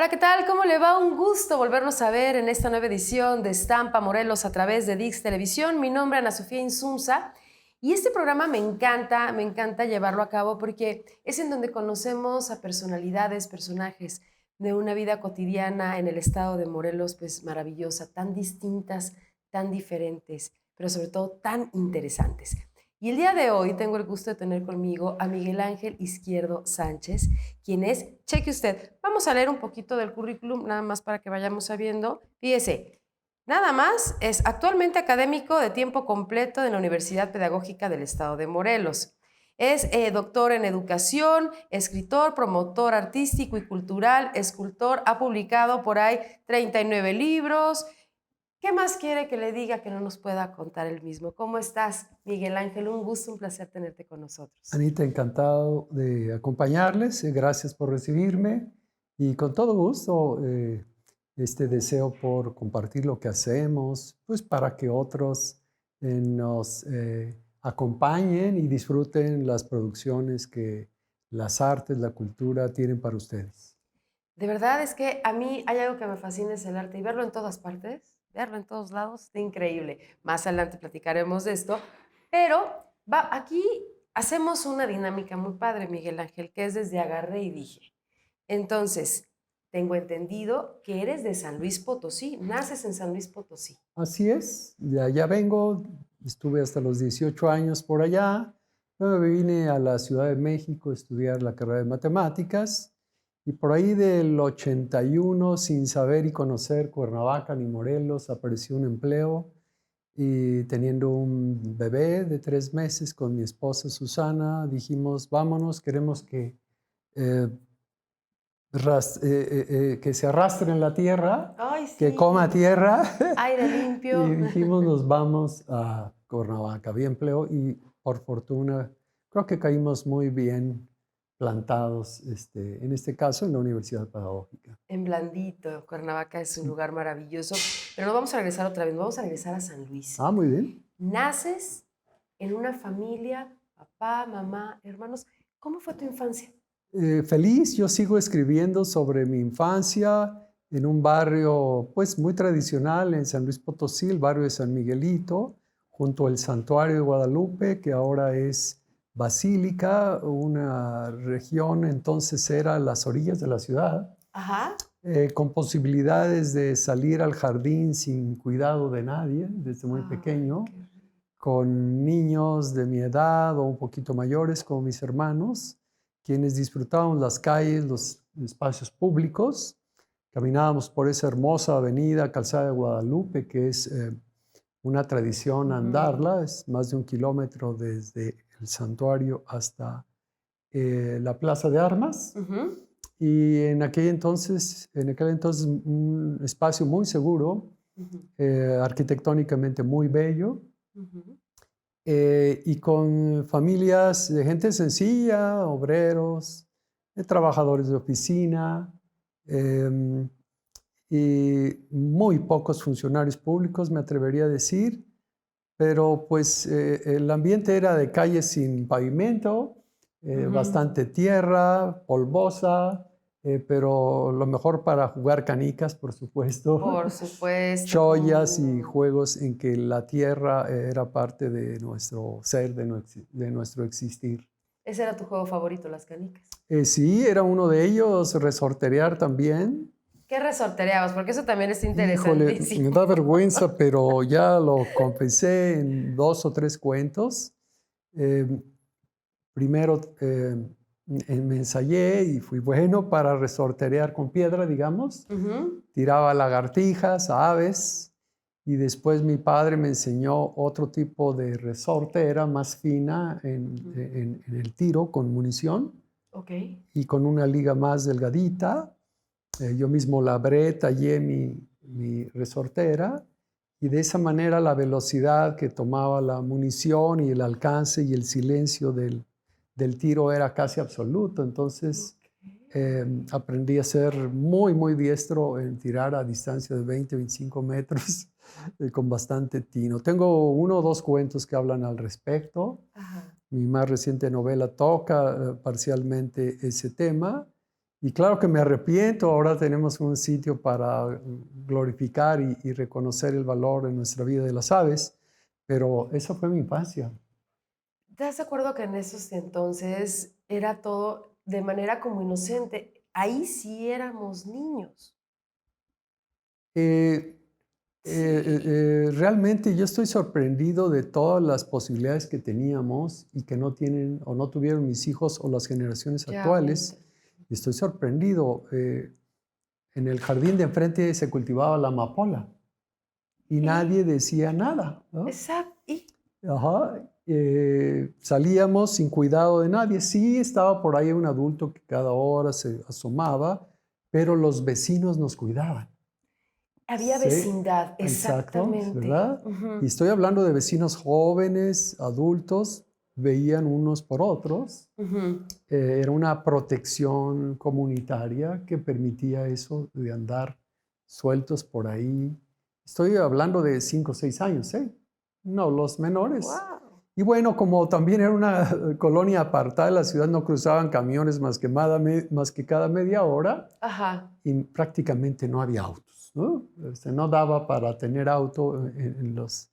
Hola, ¿qué tal? ¿Cómo le va? Un gusto volvernos a ver en esta nueva edición de Estampa Morelos a través de Dix Televisión. Mi nombre es Ana Sofía Insunza y este programa me encanta llevarlo a cabo porque es en donde conocemos a personalidades, personajes de una vida cotidiana en el estado de Morelos, pues maravillosa, tan distintas, tan diferentes, pero sobre todo tan interesantes. Y el día de hoy tengo el gusto de tener conmigo a Miguel Ángel Izquierdo Sánchez, quien es, cheque usted, vamos a leer un poquito del currículum, nada más para que vayamos sabiendo. Fíjese, nada más es actualmente académico de tiempo completo de la Universidad Pedagógica del Estado de Morelos. Es doctor en educación, escritor, promotor artístico y cultural, escultor, ha publicado por ahí 39 libros. ¿Qué más quiere que le diga que no nos pueda contar él mismo? ¿Cómo estás, Miguel Ángel? Un gusto, un placer tenerte con nosotros. Anita, encantado de acompañarles. Gracias por recibirme y con todo gusto este deseo por compartir lo que hacemos, pues para que otros nos acompañen y disfruten las producciones que las artes, la cultura tienen para ustedes. De verdad es que a mí hay algo que me fascina, es el arte y verlo en todas partes, verlo en todos lados, está increíble. Más adelante platicaremos de esto, pero aquí hacemos una dinámica muy padre, Miguel Ángel, que es desde agarré y dije. Entonces, tengo entendido que eres de San Luis Potosí, naces en San Luis Potosí. Así es, de allá vengo, estuve hasta los 18 años por allá, luego me vine a la Ciudad de México a estudiar la carrera de matemáticas y por ahí del 81, sin saber y conocer Cuernavaca ni Morelos, apareció un empleo y teniendo un bebé de 3 meses con mi esposa Susana, dijimos, vámonos, queremos eh, que se arrastre en la tierra, Ay, que sí, coma tierra. aire Y limpio. dijimos, nos vamos a Cuernavaca. Había empleo y por fortuna creo que caímos muy bien plantados, en este caso en la Universidad Pedagógica. En Blandito, Cuernavaca es un lugar maravilloso, pero no vamos a regresar otra vez, vamos a regresar a San Luis. Ah, muy bien. Naces en una familia, papá, mamá, hermanos. ¿Cómo fue tu infancia? Feliz, yo sigo escribiendo sobre mi infancia en un barrio pues muy tradicional en San Luis Potosí, el barrio de San Miguelito, junto al Santuario de Guadalupe, que ahora es Basílica, una región entonces era a las orillas de la ciudad, Ajá. con posibilidades de salir al jardín sin cuidado de nadie desde muy Ay, pequeño, qué rico. con niños de mi edad o un poquito mayores como mis hermanos, quienes disfrutábamos las calles, los espacios públicos. Caminábamos por esa hermosa avenida Calzada de Guadalupe, que es una tradición andarla, es más de 1 kilómetro desde el santuario hasta la Plaza de Armas. Ujú, Y en aquel entonces un espacio muy seguro, ujú, arquitectónicamente muy bello, ujú. y con familias de gente sencilla, obreros, trabajadores de oficina, em, y muy pocos funcionarios públicos, me atrevería a decir, pero pues el ambiente era de calles sin pavimento, Ujú. bastante tierra, polvosa, pero lo mejor para jugar canicas, por supuesto, Por supuesto, chollas y como juegos en que la tierra era parte de nuestro ser, de nuestro existir. ese era tu juego favorito, las canicas. Sí, era uno de ellos, resorterear también. ¿Qué resortereabas? Porque eso también es Híjole, me interesantísimo. da vergüenza, pero ya lo confesé en 2 o 3 cuentos. Eh, Primero me ensayé y fui bueno para resorterear con piedra, digamos. Ujú, Tiraba lagartijas, aves, y después mi padre me enseñó otro tipo de resorte, era más fina ujú. en el tiro con munición Ok. y con una liga más delgadita. Yo mismo labré, tallé mi resortera y de esa manera la velocidad que tomaba la munición y el alcance y el silencio del tiro era casi absoluto. Entonces aprendí a ser muy, muy diestro en tirar a distancia de 20, 25 metros con bastante tino. Tengo 1 o 2 cuentos que hablan al respecto. Ajá. Mi más reciente novela toca parcialmente ese tema Y claro que me arrepiento, ahora tenemos un sitio para glorificar y reconocer el valor en nuestra vida de las aves, pero esa fue mi infancia. ¿Estás de acuerdo que en esos entonces era todo de manera como inocente? Ahí sí éramos niños. Eh, Sí, realmente yo estoy sorprendido de todas las posibilidades que teníamos y que no tienen o no tuvieron mis hijos o las generaciones ya ahorita. actuales. Y estoy sorprendido. En el jardín de enfrente se cultivaba la amapola y nadie decía nada, ¿no? Exacto. Y Ajá. Salíamos sin cuidado de nadie. Sí, estaba por ahí un adulto que cada hora se asomaba, pero los vecinos nos cuidaban. había Sí, vecindad, exacto, exactamente. ¿verdad? Y Ujú, estoy hablando de vecinos jóvenes, adultos, veían unos por otros. ujú. Era una protección comunitaria que permitía eso de andar sueltos por ahí. Estoy hablando de 5 o 6 años, ¿eh? No, los menores. Wow. Y bueno, como también era una colonia apartada de la ciudad, no cruzaban camiones más que cada media hora Ajá. y prácticamente no había autos, ¿no? No daba para tener auto en los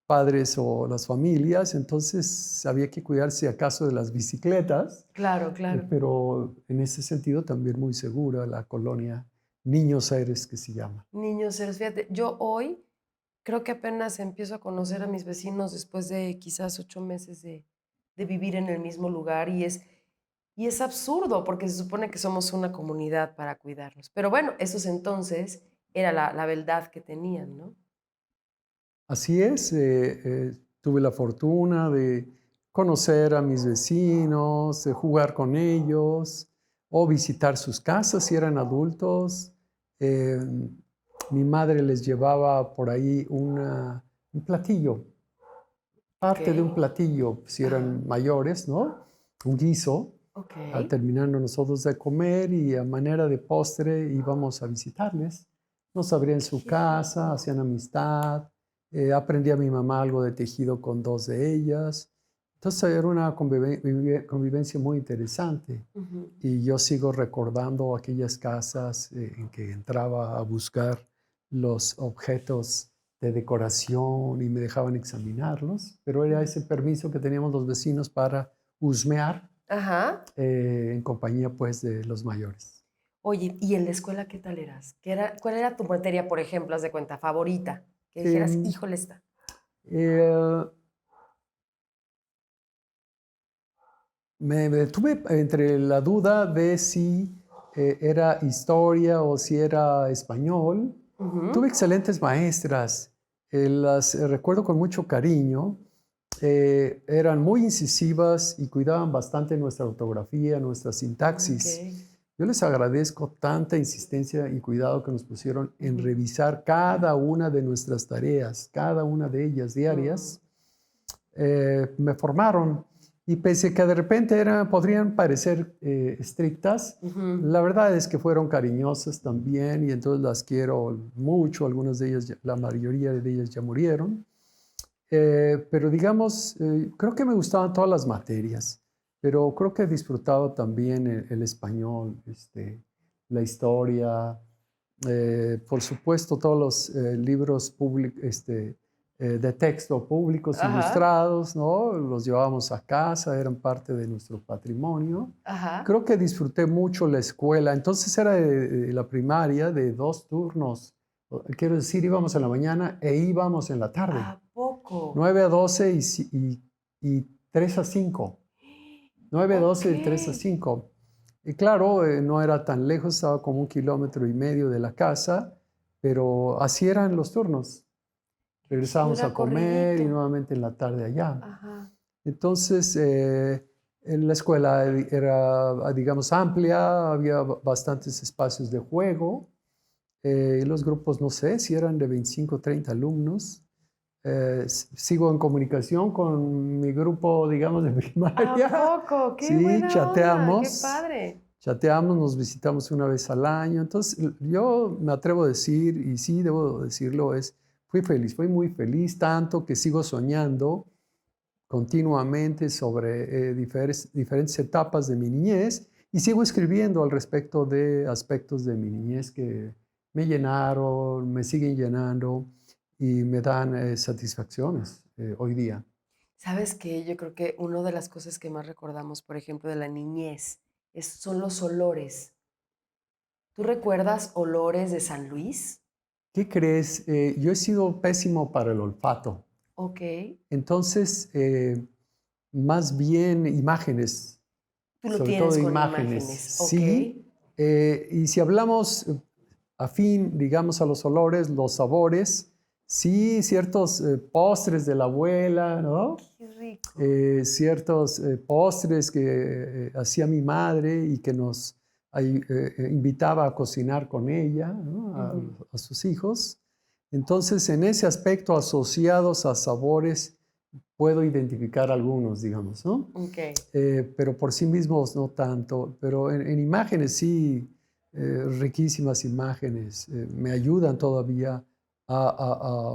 padres o las familias, entonces había que cuidarse acaso de las bicicletas, Claro, claro. pero en ese sentido también muy segura la colonia Niños Aires que se llama. Niños, seres, fíjate, yo hoy creo que apenas empiezo a conocer a mis vecinos después de quizás 8 meses de vivir en el mismo lugar y es absurdo porque se supone que somos una comunidad para cuidarnos. Pero bueno, esos entonces era la beldad que tenían, ¿no? Así es, tuve la fortuna de conocer a mis vecinos, de jugar con ellos o visitar sus casas si eran adultos. Eh, Mi madre les llevaba por ahí un platillo, Ok. parte de un platillo, si Ajá. eran mayores, ¿no? Un guiso. Ok. Al terminando nosotros de comer y a manera de postre íbamos a visitarles. Nos abrían su Qué casa, rico. hacían amistad. Aprendí a mi mamá algo de tejido con dos de ellas. Entonces era una convivencia muy interesante. Ujú. Y yo sigo recordando aquellas casas en que entraba a buscar los objetos de decoración y me dejaban examinarlos, pero era ese permiso que teníamos los vecinos para husmear Ajá. en compañía pues de los mayores. Oye, ¿y en la escuela qué tal eras? ¿Cuál era tu materia, por ejemplo, haz de cuenta, favorita? Que dijeras, Em, híjole, esta. eh, Me detuve entre la duda de si era historia o si era español. Tuve Ujú. excelentes maestras, las recuerdo con mucho cariño. Eran muy incisivas y cuidaban bastante nuestra ortografía, nuestra Ok. sintaxis. Yo les agradezco tanta insistencia y cuidado que nos pusieron en Ujú. revisar cada una de nuestras tareas, cada una de ellas Mm. diarias. Me formaron y pese a que de repente podrían parecer estrictas, Ujú. la verdad es que fueron cariñosas también y entonces las quiero mucho. Algunas de ellas, la mayoría de ellas ya murieron. Pero digamos, creo que me gustaban todas las materias, pero creo que he disfrutado también el español, la historia, por supuesto todos los libros de texto públicos Ajá. ilustrados, ¿no? Los llevábamos a casa, eran parte de nuestro patrimonio. Ajá. Creo que disfruté mucho la escuela, entonces era de la primaria de 2 turnos. Quiero decir, íbamos en la mañana e íbamos en la tarde. ¿A poco? 9 a 12 y 3 a 5. 9 a Ok. 12 y 3 a 5. Y claro, no era tan lejos, estaba como 1,5 kilómetros de la casa, pero así eran los turnos. Qué chido, Regresábamos a era comer y corridito. nuevamente en la tarde allá. Ajá. Entonces, en la escuela era, digamos, amplia, había bastantes espacios de juego. Y los grupos, no sé, si eran de 25 o 30 alumnos. Sigo en comunicación con mi grupo, digamos, de ¿A primaria. poco? ¡Qué Sí, buena onda! ¡Qué chateamos, padre! chateamos, nos visitamos una vez al año. Entonces, yo me atrevo a decir, y sí debo decirlo, fui feliz, fui muy feliz, tanto que sigo soñando continuamente sobre diferentes etapas de mi niñez Y sigo escribiendo al respecto de aspectos de mi niñez que me llenaron, me siguen llenando y me dan satisfacciones hoy día. ¿Sabes qué? Yo creo que una de las cosas que más recordamos, por ejemplo, de la niñez, son los olores. ¿Tú recuerdas olores de San Luis? ¿Qué crees? Yo he sido pésimo para el olfato. Ok. Entonces, más bien imágenes, Tú lo sobre todo tienes con imágenes. imágenes. Ok. Sí, y si hablamos afín, digamos, a los olores, los sabores, sí, ciertos postres de la abuela, ¿no? Qué rico. Ciertos postres que hacía mi madre y que nos invitaba a cocinar con ella, ¿no? A sus hijos. Entonces, en ese aspecto, asociados a sabores, puedo identificar algunos, digamos, ¿no? Ok. Pero por sí mismos no tanto. Pero en imágenes sí, riquísimas imágenes. Me ayudan todavía a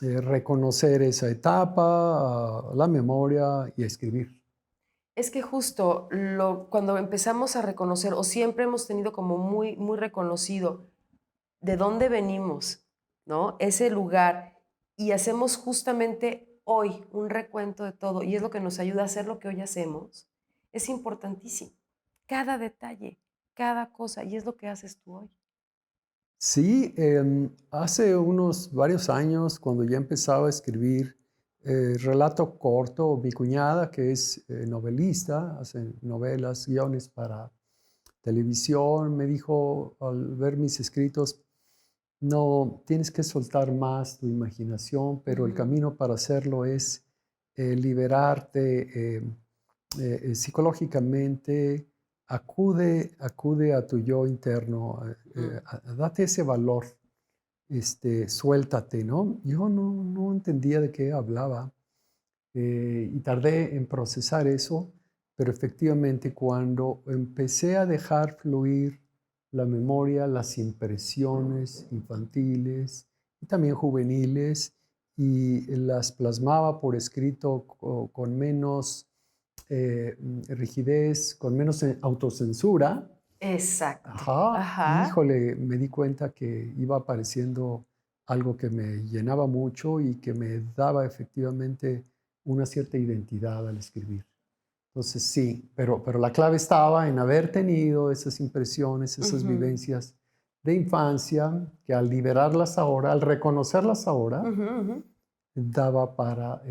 reconocer esa etapa, la memoria y a escribir. Es que justo cuando empezamos a reconocer, o siempre hemos tenido como muy, muy reconocido de dónde venimos, ¿no? Ese lugar, y hacemos justamente hoy un recuento de todo, y es lo que nos ayuda a hacer lo que hoy hacemos, es importantísimo. Cada detalle, cada cosa, y es lo que haces tú hoy. Sí, hace unos varios años, cuando ya empezaba a escribir relato corto, mi cuñada, que es novelista, hace novelas, guiones para televisión, me dijo al ver mis escritos, no, tienes que soltar más tu imaginación, pero el camino para hacerlo es liberarte psicológicamente, acude a tu yo interno, date ese valor, suéltate, ¿no? Yo no entendía de qué hablaba y tardé en procesar eso, pero efectivamente cuando empecé a dejar fluir la memoria, las impresiones infantiles y también juveniles, y las plasmaba por escrito con menos rigidez, con menos autocensura. Exacto. Ajá, Ajá. híjole, me di cuenta que iba apareciendo algo que me llenaba mucho y que me daba efectivamente una cierta identidad al escribir. Entonces sí, pero la clave estaba en haber tenido esas impresiones, esas vivencias de infancia, que al liberarlas ahora, al reconocerlas ahora, daba para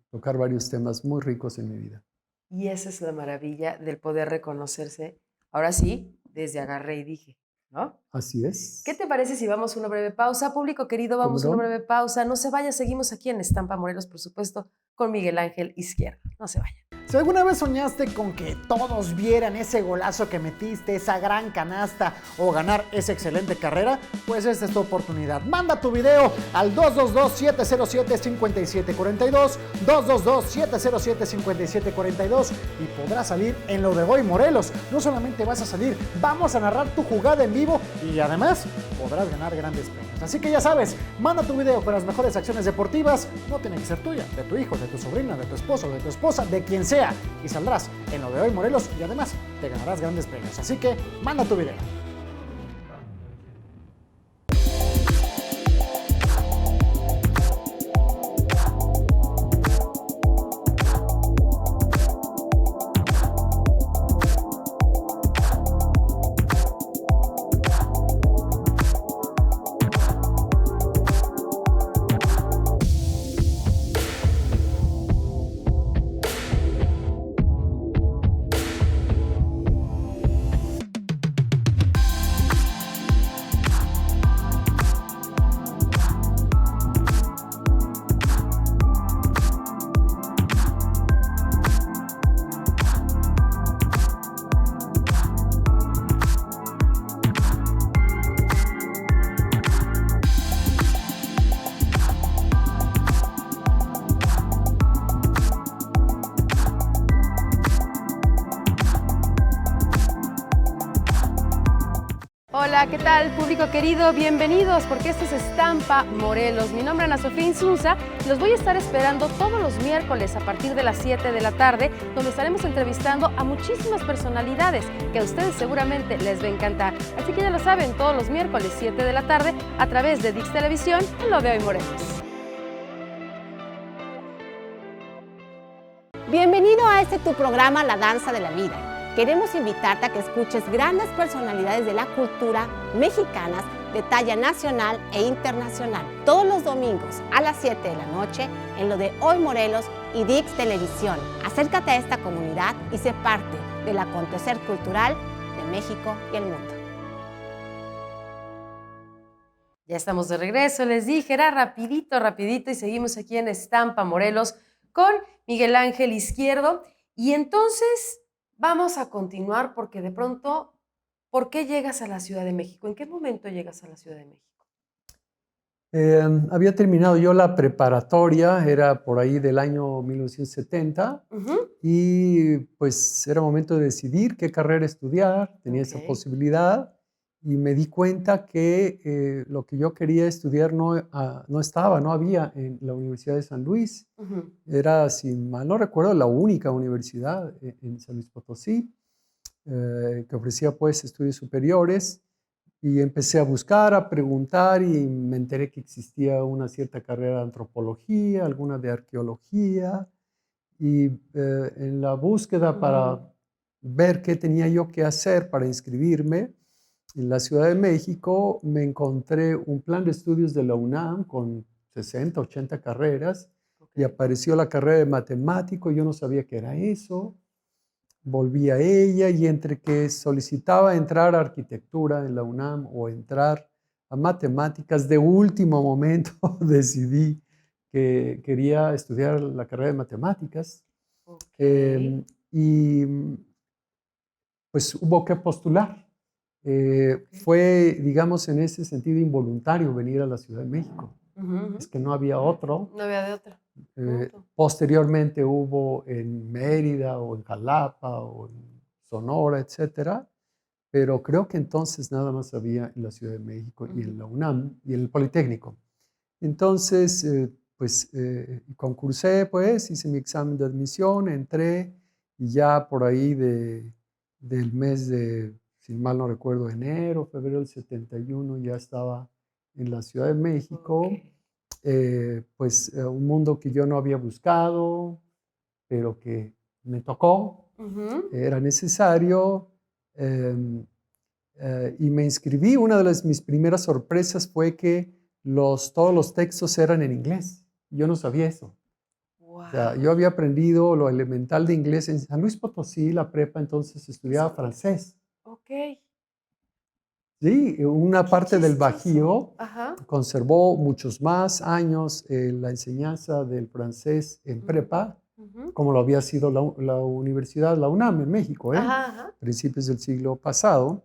tocar varios temas muy ricos en mi vida. Y esa es la maravilla del poder reconocerse, ahora sí, desde agarré y dije, ¿no? Así es. ¿Qué te parece si vamos a una breve pausa? Público querido, ¿Cómo vamos a una no? breve pausa. No se vaya, seguimos aquí en Estampa Morelos, por supuesto, con Miguel Ángel Izquierdo. No se vaya. Si alguna vez soñaste con que todos vieran ese golazo que metiste, esa gran canasta o ganar esa excelente carrera, pues esta es tu oportunidad. Manda tu video al 222-707-5742, 222-707-5742 y podrás salir en Lo de Hoy Morelos. No solamente vas a salir, vamos a narrar tu jugada en vivo y además podrás ganar grandes premios. Así que ya sabes, manda tu video con las mejores acciones deportivas, no tiene que ser tuya, de tu hijo, de tu sobrina, de tu esposo, de tu esposa, de quien sea, y saldrás en Lo de Hoy Morelos y además te ganarás grandes premios. Así que manda tu video. Hola, ¿qué tal, público querido? Bienvenidos, porque esto es Estampa Morelos. Mi nombre es Ana Sofía Insunza y los voy a estar esperando todos los miércoles a partir de las 7 de la tarde, donde estaremos entrevistando a muchísimas personalidades que a ustedes seguramente les va a encantar. Así que ya lo saben, todos los miércoles 7 de la tarde a través de Dix Televisión en Lo de Hoy Morelos. Bienvenido a este tu programa La Danza de la Vida. Queremos invitarte a que escuches grandes personalidades de la cultura mexicanas de talla nacional e internacional todos los domingos a las 7 de la noche en Lo de Hoy Morelos y Dix Televisión. Acércate a esta comunidad y sé parte del acontecer cultural de México y el mundo. Ya estamos de regreso, les dije, era rapidito y seguimos aquí en Estampa Morelos con Miguel Ángel Izquierdo. Y entonces vamos a continuar porque de pronto, ¿por qué llegas a la Ciudad de México? ¿En qué momento llegas a la Ciudad de México? Había terminado yo la preparatoria, era por ahí del año 1970, y pues era momento de decidir qué carrera estudiar, tenía esa posibilidad, y me di cuenta que lo que yo quería estudiar no había en la Universidad de San Luis. Era, si mal no recuerdo, la única universidad en San Luis Potosí que ofrecía pues estudios superiores. Y empecé a buscar, a preguntar y me enteré que existía una cierta carrera de antropología, alguna de arqueología. Y en la búsqueda para ver qué tenía yo que hacer para inscribirme en la Ciudad de México, me encontré un plan de estudios de la UNAM con 60, 80 carreras y apareció la carrera de matemático. Yo no sabía qué era eso. Volví a ella y entre que solicitaba entrar a arquitectura en la UNAM o entrar a matemáticas, de último momento decidí que quería estudiar la carrera de matemáticas. Y pues hubo que postular. Fue, digamos, en ese sentido involuntario venir a la Ciudad de México. Es que no había otro. No había de otra. Posteriormente hubo en Mérida o en Jalapa o en Sonora, etcétera, pero creo que entonces nada más había en la Ciudad de México y en la UNAM y en el Politécnico. Entonces, concursé, pues, hice mi examen de admisión, entré y ya por ahí del mes de, si mal no recuerdo, enero, febrero del 71, ya estaba en la Ciudad de México. Un mundo que yo no había buscado, pero que me tocó, era necesario, y me inscribí. Una de mis primeras sorpresas fue que todos los textos eran en inglés. Yo no sabía eso. Wow. O sea, yo había aprendido lo elemental de inglés en San Luis Potosí, la prepa, entonces estudiaba francés. Sí, una parte del Bajío conservó muchos más años la enseñanza del francés en prepa, como lo había sido la universidad, la UNAM en México, principios del siglo pasado,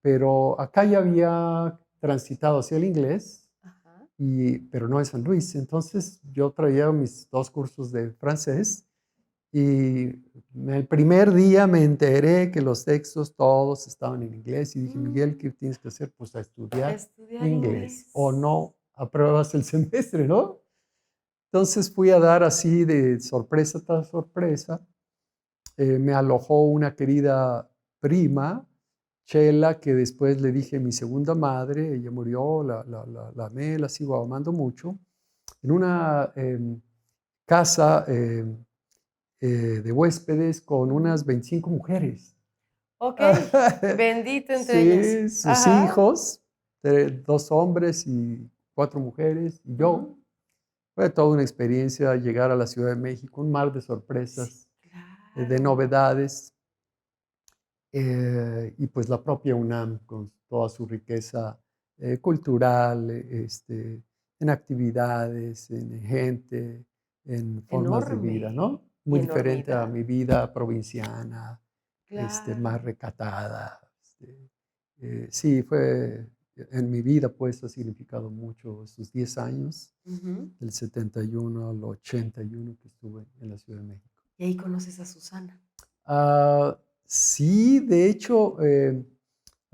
pero acá ya había transitado hacia el inglés, pero no en San Luis. Entonces yo traía mis 2 cursos de francés. Y el primer día me enteré que los textos todos estaban en inglés y dije, Miguel, ¿qué tienes que hacer? Pues a estudiar inglés. O no, apruebas el semestre, ¿no? Entonces fui a dar así de sorpresa tras sorpresa. Me alojó una querida prima, Chela, que después le dije mi segunda madre. Ella murió, la amé, la sigo amando mucho. En una casa de huéspedes con unas 25 mujeres. Bendito entre ellas. Sí, sus hijos, 2 hombres y 4 mujeres, y yo. Fue toda una experiencia llegar a la Ciudad de México, un mar de sorpresas, de novedades, y pues la propia UNAM con toda su riqueza cultural, en actividades, en gente, en formas de vida, ¿no? Muy diferente a mi vida provinciana, más recatada. Sí, en mi vida pues ha significado mucho estos 10 años, del 71 al 81 que estuve en la Ciudad de México. ¿Y ahí conoces a Susana? Sí, de hecho,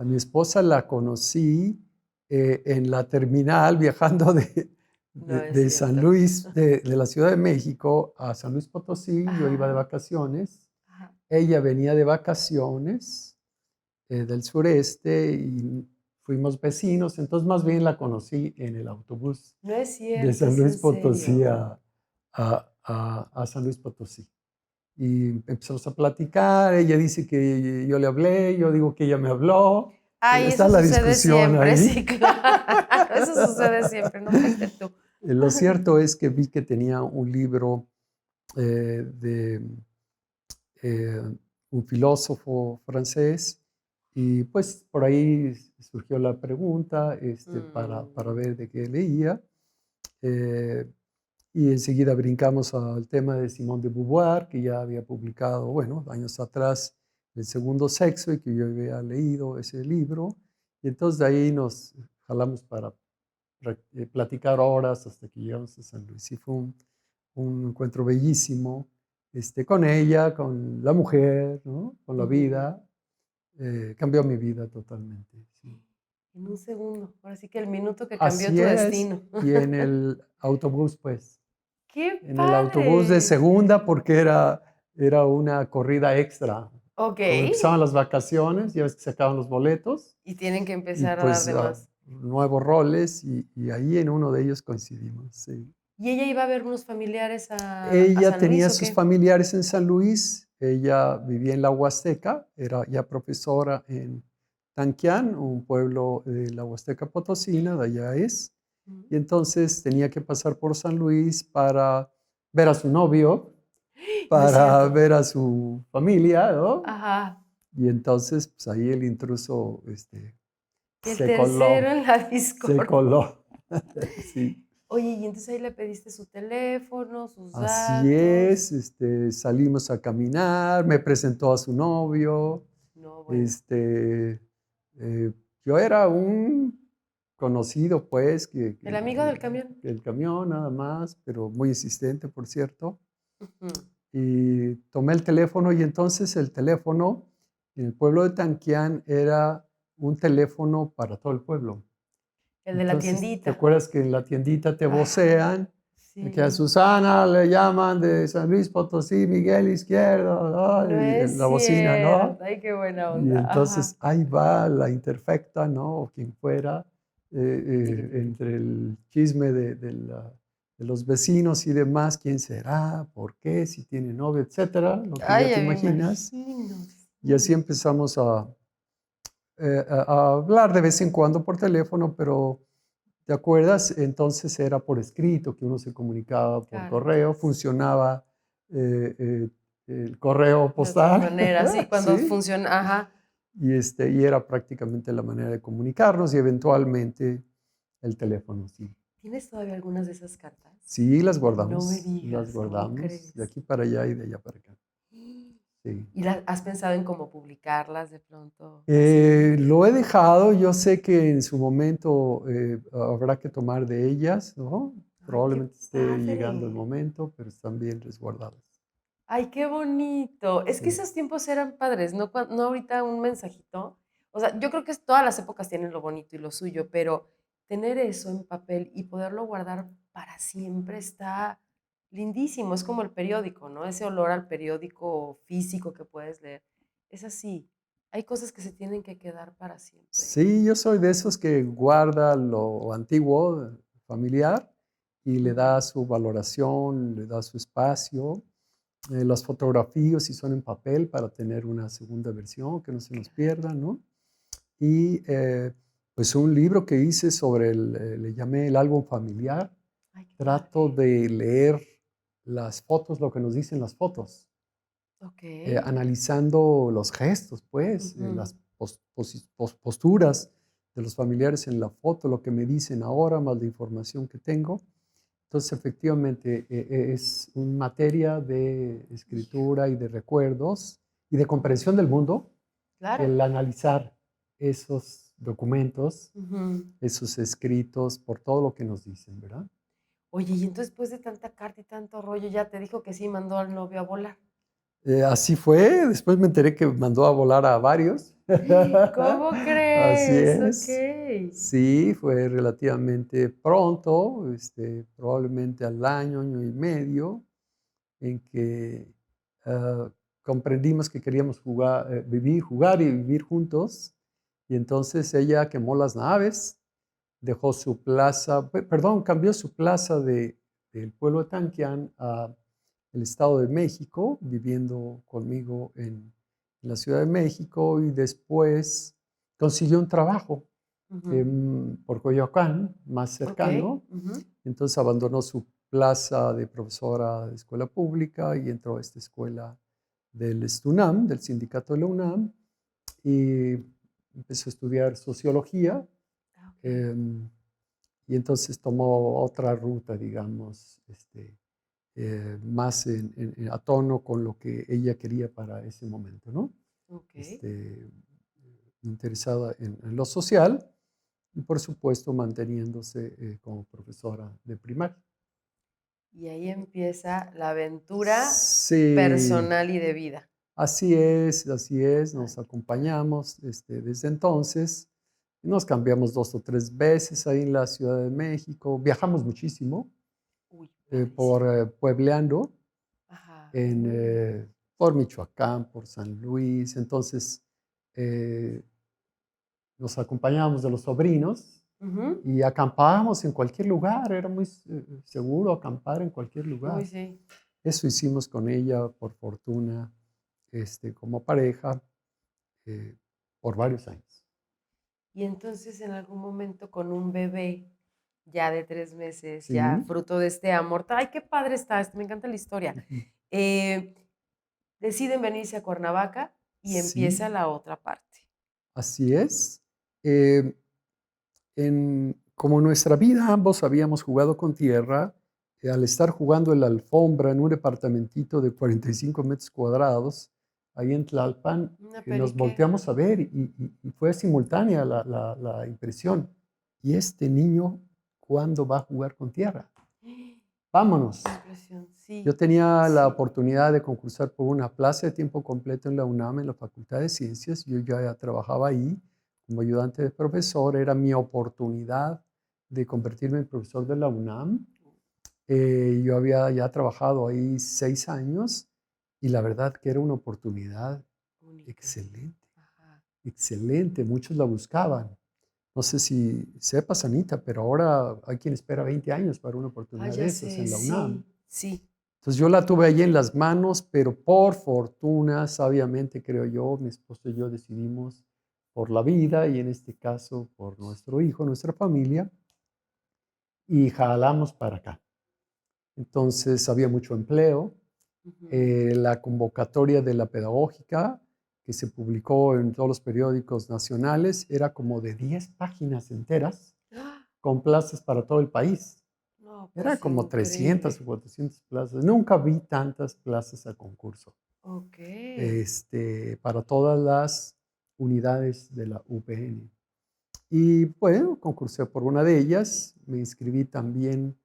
A mi esposa la conocí en la terminal viajando de San Luis, de la Ciudad de México a San Luis Potosí. Yo iba de vacaciones. Ajá. Ella venía de vacaciones del sureste y fuimos vecinos. Entonces, más bien la conocí en el autobús No es cierto. de San ¿es Luis en Potosí serio? a San Luis Potosí. Y empezamos a platicar. Ella dice que yo le hablé, yo digo que ella me habló. Ay, Está eso la sucede discusión siempre, ahí. sí, claro. Eso sucede siempre, no fuiste tú. Lo cierto es que vi que tenía un libro de un filósofo francés y pues por ahí surgió la pregunta para ver de qué leía. Y enseguida brincamos al tema de Simone de Beauvoir, que ya había publicado, bueno, años atrás, El segundo sexo, y que yo había leído ese libro. Y entonces de ahí nos jalamos para platicar horas hasta que llegamos a San Luis. Y fue un encuentro bellísimo con ella, con la mujer, ¿no? Con la vida. Cambió mi vida totalmente. Sí. En un segundo. Ahora sí que el minuto que cambió Así tu es. destino. Y en el autobús, pues. ¡Qué En el autobús de padre! segunda, porque era una corrida extra. Ok. Como empezaban las vacaciones, ya ves que se acaban los boletos. Y tienen que Y empezar a dar pues de más. nuevos roles, y ahí en uno de ellos coincidimos. Sí. ¿Y ella iba a ver unos familiares a Ella San tenía Luis o sus qué? familiares en San Luis. Ella vivía en la Huasteca, era ya profesora en Tanquián, un pueblo de la Huasteca Potosina, de allá es. Y entonces tenía que pasar por San Luis para ver a su novio, No es para cierto. ver a su familia, ¿no? Ajá. Y entonces, pues ahí el intruso El se tercero coló, en la se Discord. coló. Sí. Oye, y entonces ahí le pediste su teléfono, sus Así datos. es, salimos a caminar, me presentó a su novio. No, bueno. Yo era un conocido, pues, El amigo del camión. el camión nada más, pero muy insistente, por cierto. Ujú. Y tomé el teléfono, y entonces el teléfono en el pueblo de Tanquián era un teléfono para todo el pueblo. El de la Entonces, ¿te tiendita. acuerdas que en la tiendita te Ajá, vocean? sí. Que a Susana le llaman de San Luis Potosí, Miguel Izquierdo, ¿no? No Y es la bocina, ¿no? cierto. Ay, qué buena Y onda. entonces Ajá. ahí va la interfecta, ¿no? O quien fuera, entre el chisme de los vecinos y demás, quién será, por qué, si tiene novio, etcétera, lo que Ay, ya te ya me imaginas. imagino. Y así Sí. empezamos a hablar de vez en cuando por teléfono, pero ¿te acuerdas? Entonces era por escrito, que uno se comunicaba por correo, Cartas. funcionaba el correo De otra postal, manera, sí, cuando ¿sí? funciona. Ajá. Y era prácticamente la manera de comunicarnos, y eventualmente el teléfono, sí. ¿Tienes todavía algunas de esas cartas? Sí, las No me guardamos, digas, las ¿cómo guardamos, crees? de aquí para allá y de allá para acá. Sí. ¿Y has pensado en cómo publicarlas de pronto? Así. Lo he dejado, yo sé que en su momento habrá que tomar de ellas, ¿no? Ay, qué Probablemente esté llegando el padre. momento, pero están bien resguardadas. Ay, qué bonito. Es que Sí. esos tiempos eran padres, ¿no? No ahorita un mensajito. O sea, yo creo que todas las épocas tienen lo bonito y lo suyo, pero tener eso en papel y poderlo guardar para siempre está lindísimo. Es como el periódico, ¿no? Ese olor al periódico físico que puedes leer. Es así. Hay cosas que se tienen que quedar para siempre. Sí, yo soy de esos que guarda lo antiguo, familiar, y le da su valoración, le da su espacio. Las fotografías, si son en papel, para tener una segunda versión, que no se nos pierda, ¿no? Y pues un libro que hice sobre le llamé el álbum familiar. Ay, qué Trato padre. de leer las fotos, lo que nos dicen las fotos, Ok. analizando los gestos, pues, Ujú. las posturas de los familiares en la foto, lo que me dicen ahora, más la información que tengo. Entonces, efectivamente, es una materia de escritura y de recuerdos y de comprensión del mundo, Claro. el analizar esos documentos, Ujú. esos escritos, por todo lo que nos dicen, ¿verdad? Oye, y entonces después de tanta carta y tanto rollo, ya te dijo que sí mandó al novio a volar. Así fue, después me enteré que mandó a volar a varios. ¿Cómo A Así es, es. ok. Sí, fue relativamente pronto, probablemente al año, año y medio, en que comprendimos que queríamos jugar y vivir juntos. Y entonces ella quemó las naves, dejó su plaza, perdón, cambió su plaza del pueblo de Tanquián a el Estado de México, viviendo conmigo en la Ciudad de México, y después consiguió un trabajo por Coyoacán, más cercano. Ok. Entonces abandonó su plaza de profesora de escuela pública y entró a esta escuela del STUNAM, del sindicato de la UNAM, y empezó a estudiar sociología. Ah, ok. Y entonces tomó otra ruta, digamos, más a tono con lo que ella quería para ese momento, ¿no? Ok. Interesada en lo social y, por supuesto, manteniéndose como profesora de primaria. Y ahí empieza la aventura Sí, personal y de vida. así es, nos acompañamos desde entonces. Nos cambiamos 2 o 3 veces ahí en la Ciudad de México, viajamos muchísimo. Uy, Por padrísimo. Puebleando, Ajá. por Michoacán, por San Luis. Entonces, eh, nos acompañábamos de los sobrinos Ujú. y acampábamos en cualquier lugar. Era muy seguro acampar en cualquier Uy, lugar. sí. Eso hicimos con ella, por fortuna, como pareja, por varios años. Y entonces en algún momento con un bebé ya de 3 meses, ya Sí. fruto de este amor, ay, qué padre está, me encanta la historia. Ujú. Eh, Deciden venirse a Cuernavaca y Sí, empieza la otra parte. así es. Eh, como nuestra vida ambos habíamos jugado con tierra, al estar jugando en la alfombra en un departamentito de 45 metros cuadrados, ahí en Tlalpan, Una nos perique. volteamos a ver y fue simultánea la impresión. ¿Y este niño cuándo va a jugar con tierra? Vámonos. Qué impresión, Yo sí, tenía la sí. oportunidad de concursar por una plaza de tiempo completo en la UNAM, en la Facultad de Ciencias. Yo ya trabajaba ahí como ayudante de profesor. Era mi oportunidad de convertirme en profesor de la UNAM. Yo había ya trabajado ahí 6 años y la verdad que era una oportunidad Única. excelente, Ajá. excelente. Muchos la buscaban. No sé si sepas, Anita, pero ahora hay quien espera 20 años para una Ah, oportunidad de ya esas sé, en la UNAM. sí, sí. Entonces yo la tuve ahí en las manos, pero por fortuna, sabiamente creo yo, mi esposo y yo decidimos por la vida y en este caso por nuestro hijo, nuestra familia, y jalamos para acá. Entonces había mucho empleo. Ujú. La convocatoria de la pedagógica que se publicó en todos los periódicos nacionales era como de 10 páginas enteras ¡Ah! con plazas para todo el país. No, Era pues como 300 o increíble. 400 plazas. Nunca vi tantas plazas a concurso. Ok. Para todas las unidades de la UPN. Y bueno, concursé por una de ellas, me inscribí también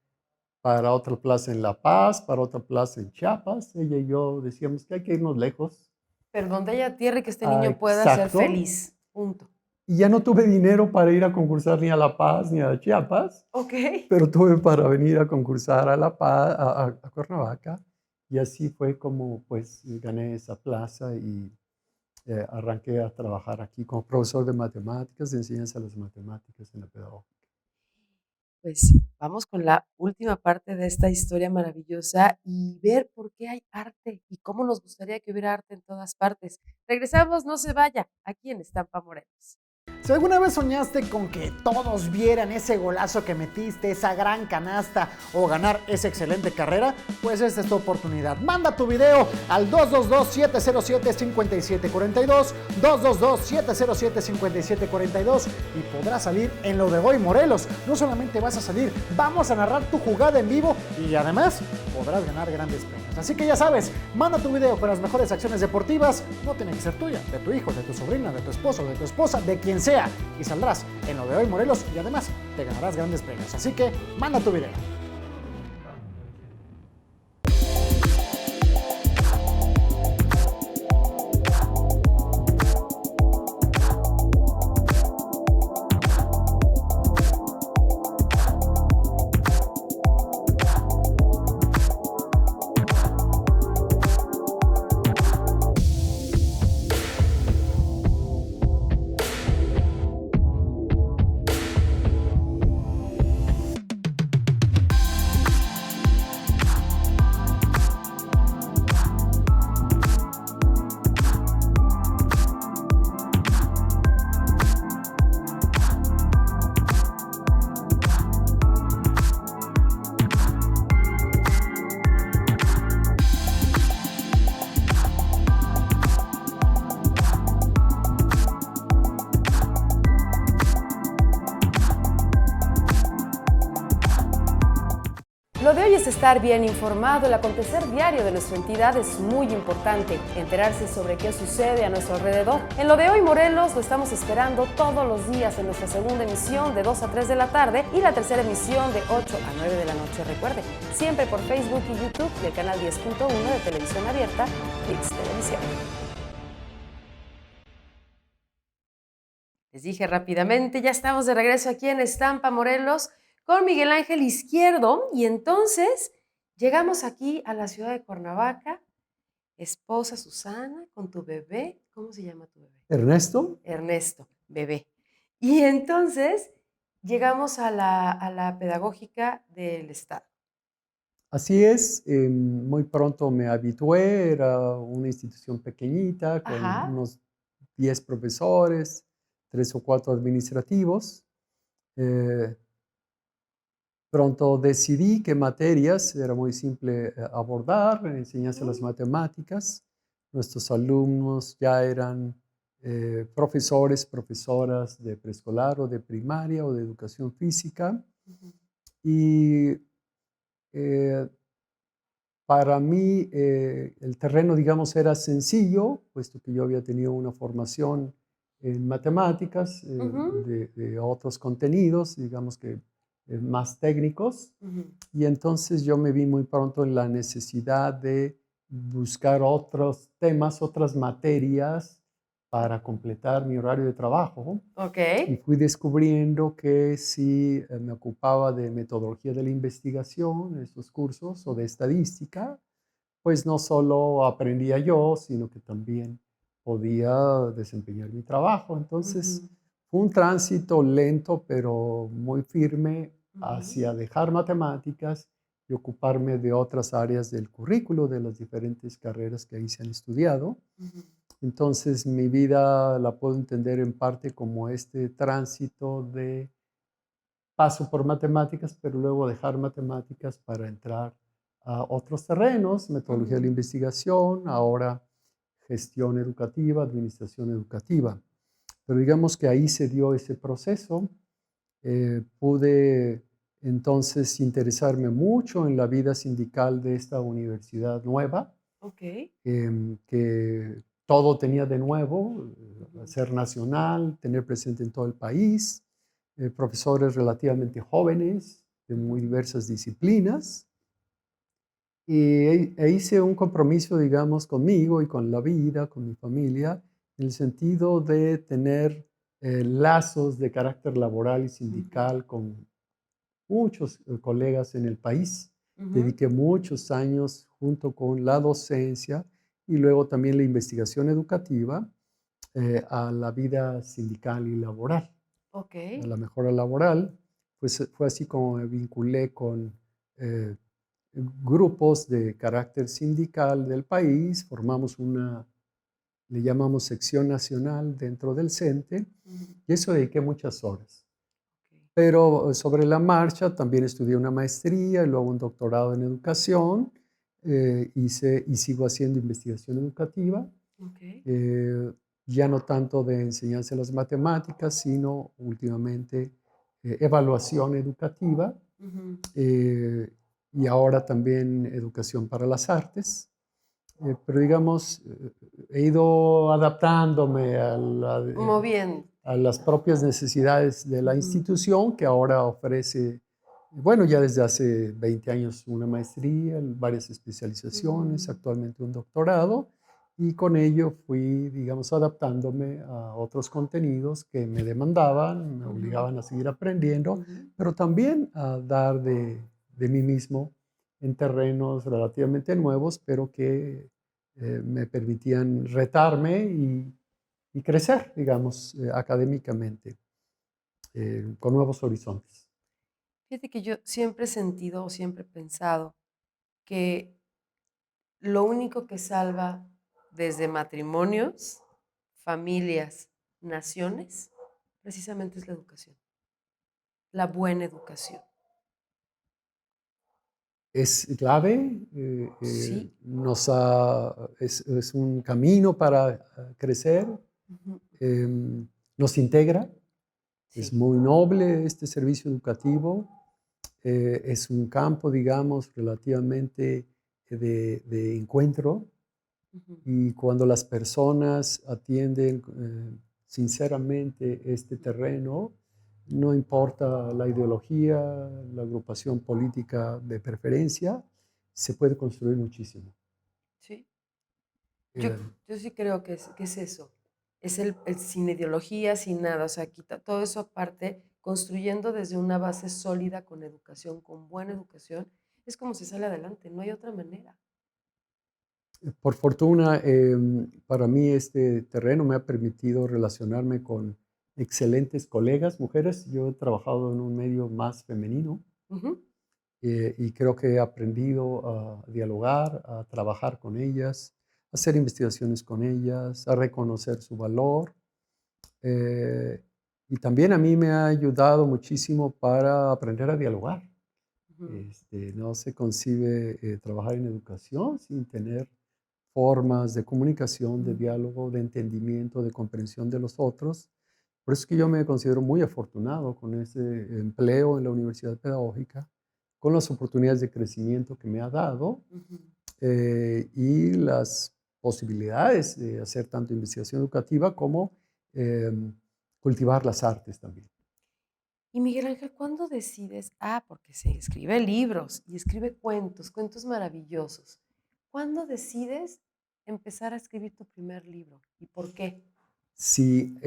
para otra plaza en La Paz, para otra plaza en Chiapas. Ella y yo decíamos que hay que irnos lejos. Pero donde haya tierra y que este Ah, niño pueda ser exacto. feliz. Punto. Y ya no tuve dinero para ir a concursar ni a La Paz ni a Chiapas, Ok. pero tuve para venir a concursar a La Paz, a Cuernavaca. Y así fue como pues gané esa plaza y arranqué a trabajar aquí como profesor de matemáticas, de enseñanza de las matemáticas en la pedagogía. Pues vamos con la última parte de esta historia maravillosa y ver por qué hay arte y cómo nos gustaría que hubiera arte en todas partes. Regresamos, no se vaya, aquí en Estampa Morelos. Si alguna vez soñaste con que todos vieran ese golazo que metiste, esa gran canasta o ganar esa excelente carrera, pues esta es tu oportunidad. Manda tu video al 222-707-5742, 222-707-5742 y podrás salir en lo de hoy, Morelos. No solamente vas a salir, vamos a narrar tu jugada en vivo y además podrás ganar grandes premios. Así que ya sabes, manda tu video con las mejores acciones deportivas. No tiene que ser tuya, de tu hijo, de tu sobrina, de tu esposo, de tu esposa, de quien sea. Y saldrás en lo de hoy, Morelos, y además te ganarás grandes premios. Así que manda tu video. quieres estar bien informado, el acontecer diario de nuestra entidad es muy importante. Enterarse sobre qué sucede a nuestro alrededor. En Lo de Hoy Morelos lo estamos esperando todos los días en nuestra segunda emisión de 2 a 3 de la tarde y la tercera emisión de 8 a 9 de la noche. Recuerde, siempre por Facebook y YouTube del canal 10.1 de Televisión Abierta, ViX Televisión. Les dije rápidamente, ya estamos de regreso aquí en Estampa Morelos con Miguel Ángel Izquierdo y entonces llegamos aquí a la ciudad de Cuernavaca, esposa Susana, con tu bebé. ¿Cómo se llama tu bebé? Ernesto. Ernesto, bebé. Y entonces llegamos a la pedagógica del Estado. Así es, muy pronto me habitué, era una institución pequeñita con Ajá. unos 10 profesores, 3 o 4 administrativos. Pronto decidí qué materias era muy simple abordar, enseñarse las matemáticas. Nuestros alumnos ya eran profesores, profesoras de preescolar o de primaria o de educación física. Y para mí el terreno, digamos, era sencillo, puesto que yo había tenido una formación en matemáticas, de otros contenidos, digamos que más técnicos. Y entonces yo me vi muy pronto en la necesidad de buscar otros temas, otras materias para completar mi horario de trabajo. Ok. Y fui descubriendo que si me ocupaba de metodología de la investigación, estos cursos, o de estadística, pues no solo aprendía yo, sino que también podía desempeñar mi trabajo. Entonces, fue un tránsito lento, pero muy firme hacia dejar matemáticas y ocuparme de otras áreas del currículo, de las diferentes carreras que ahí se han estudiado. Entonces, mi vida la puedo entender en parte como este tránsito de paso por matemáticas, pero luego dejar matemáticas para entrar a otros terrenos, metodología de la investigación, ahora gestión educativa, administración educativa. Pero digamos que ahí se dio ese proceso. Pude entonces interesarme mucho en la vida sindical de esta universidad nueva, que todo tenía de nuevo, ser nacional, tener presente en todo el país, profesores relativamente jóvenes de muy diversas disciplinas. E hice un compromiso, digamos, conmigo y con la vida, con mi familia, en el sentido de tener lazos de carácter laboral y sindical con muchos colegas en el país. Dediqué muchos años junto con la docencia y luego también la investigación educativa a la vida sindical y laboral, a la mejora laboral. Pues fue así como me vinculé con grupos de carácter sindical del país, formamos le llamamos sección nacional dentro del CENTE, y eso dediqué muchas horas. Pero sobre la marcha también estudié una maestría y luego un doctorado en educación, hice y sigo haciendo investigación educativa, ya no tanto de enseñanza de las matemáticas, sino últimamente evaluación educativa, y ahora también educación para las artes. Pero digamos, he ido adaptándome a las propias necesidades de la institución, que ahora ofrece, bueno, ya desde hace 20 años una maestría, varias especializaciones, actualmente un doctorado, y con ello fui, digamos, adaptándome a otros contenidos que me demandaban, me obligaban a seguir aprendiendo, pero también a dar de mí mismo en terrenos relativamente nuevos, pero que me permitían retarme y crecer, digamos, académicamente, con nuevos horizontes. Fíjate que yo siempre he sentido o siempre he pensado que lo único que salva desde matrimonios, familias, naciones, precisamente es la educación, la buena educación. Es clave, Sí. es un camino para crecer, nos integra, Sí. es muy noble este servicio educativo, es un campo, digamos, relativamente de encuentro, Ujú. y cuando las personas atienden sinceramente este terreno, no importa la ideología, la agrupación política de preferencia, se puede construir muchísimo. Sí. Yo, Eh, yo sí creo que es eso. Es el sin ideología, sin nada. O sea, quita todo eso aparte, construyendo desde una base sólida con educación, con buena educación. Es como se sale adelante, no hay otra manera. Por fortuna, para mí este terreno me ha permitido relacionarme con excelentes colegas, mujeres. Yo he trabajado en un medio más femenino, Ujú. y creo que he aprendido a dialogar, a trabajar con ellas, a hacer investigaciones con ellas, a reconocer su valor. eh, y también a mí me ha ayudado muchísimo para aprender a dialogar. Ujú. No se concibe trabajar en educación sin tener formas de comunicación, de diálogo, de entendimiento, de comprensión de los otros. Por eso es que yo me considero muy afortunado con ese empleo en la Universidad Pedagógica, con las oportunidades de crecimiento que me ha dado, Ujú. y las posibilidades de hacer tanto investigación educativa como cultivar las artes también. Y Miguel Ángel, ¿cuándo decides? Porque se escribe libros y escribe cuentos, cuentos maravillosos. ¿Cuándo decides empezar a escribir tu primer libro? ¿Y por qué? Sí,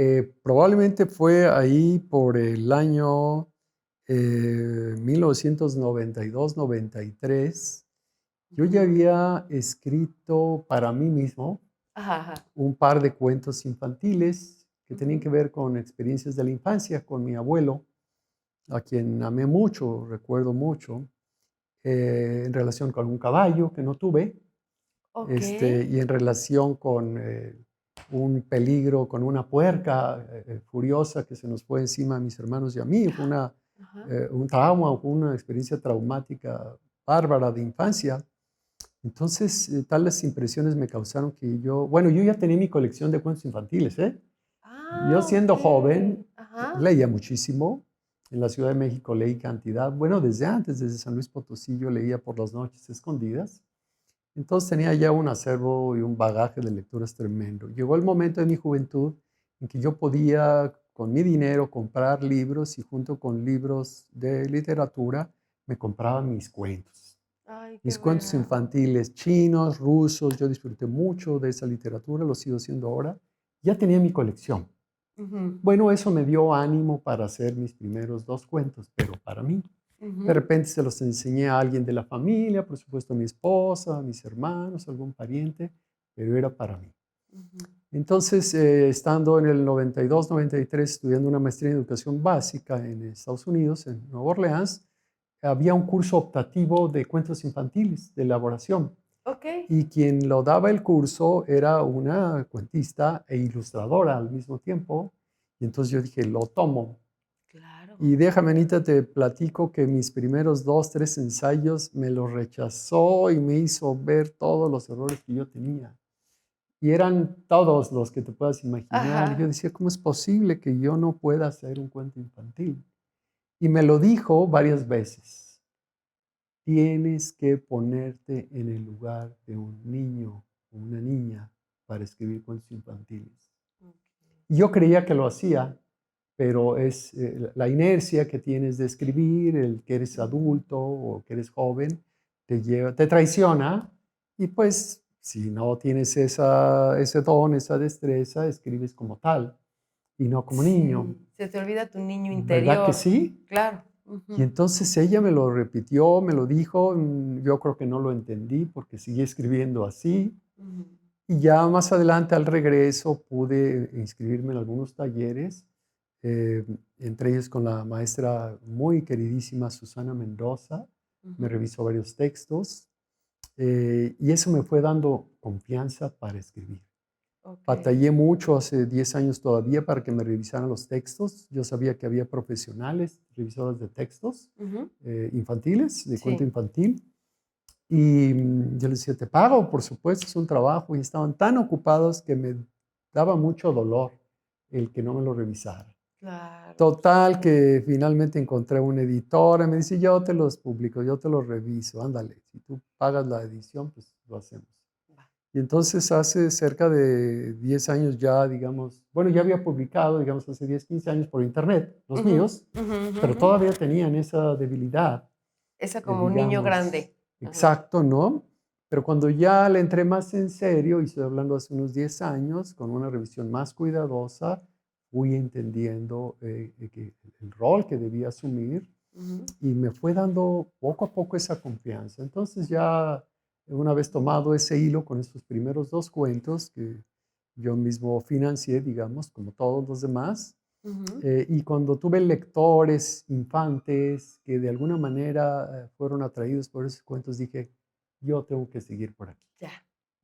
probablemente fue ahí por el año 1992-93. Yo ya Ujú. había escrito para mí mismo Ajá, ajá. un par de cuentos infantiles que tenían Ujú. que ver con experiencias de la infancia, con mi abuelo, a quien amé mucho, recuerdo mucho, en relación con un caballo que no tuve, Ok. y en relación con un peligro, con una puerca furiosa que se nos fue encima a mis hermanos y a mí. Fue Ajá. un trauma, fue una experiencia traumática bárbara de infancia. Entonces, tales impresiones me causaron que yo ya tenía mi colección de cuentos infantiles, ¿eh? Yo Ok. siendo joven, Ajá. leía muchísimo. En la Ciudad de México leí cantidad. Bueno, desde antes, desde San Luis Potosí, yo leía por las noches escondidas. Entonces tenía ya un acervo y un bagaje de lecturas tremendo. Llegó el momento de mi juventud en que yo podía, con mi dinero, comprar libros, y junto con libros de literatura me compraba mis cuentos. Ay, qué Mis cuentos bueno. infantiles chinos, rusos. Yo disfruté mucho de esa literatura, lo sigo haciendo ahora. Ya tenía mi colección. Ujú. Bueno, eso me dio ánimo para hacer mis primeros dos cuentos, pero para mí. De Ujú. repente se los enseñé a alguien de la familia, por supuesto a mi esposa, a mis hermanos, a algún pariente, pero era para mí. Ujú. Entonces, estando en el 92-93 estudiando una maestría en educación básica en Estados Unidos, en Nueva Orleans, había un curso optativo de cuentos infantiles, de elaboración. Ok. Y quien lo daba el curso era una cuentista e ilustradora al mismo tiempo. Y entonces yo dije, lo tomo. Claro. Y déjame, Anita, te platico que mis primeros 2, 3 ensayos me los rechazó y me hizo ver todos los errores que yo tenía. Y eran todos los que te puedas imaginar. Yo Ajá. decía, ¿cómo es posible que yo no pueda hacer un cuento infantil? Y me lo dijo varias veces. Tienes que ponerte en el lugar de un niño o una niña para escribir cuentos infantiles. Ok. Y yo creía que lo hacía, pero es la inercia que tienes de escribir, el que eres Ujú. adulto o que eres joven, te traiciona, y pues si no tienes ese don, esa destreza, escribes como tal y no como niño. Sí, se te olvida tu niño ¿Verdad que interior. sí? Claro. Y Ujú. entonces ella me lo repitió, me lo dijo. Yo creo que no lo entendí porque seguí escribiendo así. Ujú. Y ya más adelante, al regreso, pude inscribirme en algunos talleres, eh, entre ellos con la maestra muy queridísima Susana Mendoza. Me Ujú. revisó varios textos, y eso me fue dando confianza para escribir. Ok. Batallé mucho hace 10 años todavía para que me revisaran los textos. Yo sabía que había profesionales, revisoras de textos Ujú. infantiles, de cuento Sí. infantil. Y yo les decía, te pago, por supuesto, es un trabajo. Y estaban tan ocupados que me daba mucho dolor el que no me lo revisara. Claro. Total, que finalmente encontré una editora, me dice, yo te los publico, yo te los reviso, ándale, si tú pagas la edición, pues lo hacemos. Va. Y entonces hace cerca de 10 años ya, digamos, bueno, ya había publicado, digamos, hace 10, 15 años por internet, los míos, pero todavía tenían esa debilidad. Esa como un niño digamos, grande. Exacto, ¿no? Pero cuando ya le entré más en serio, y estoy hablando hace unos 10 años, con una revisión más cuidadosa, fui entendiendo el rol que debía asumir y me fue dando poco a poco esa confianza. Entonces ya una vez tomado ese hilo con estos primeros 2 cuentos que yo mismo financié, digamos, como todos los demás, y cuando tuve lectores, infantes, que de alguna manera fueron atraídos por esos cuentos, dije, yo tengo que seguir por aquí. Ya.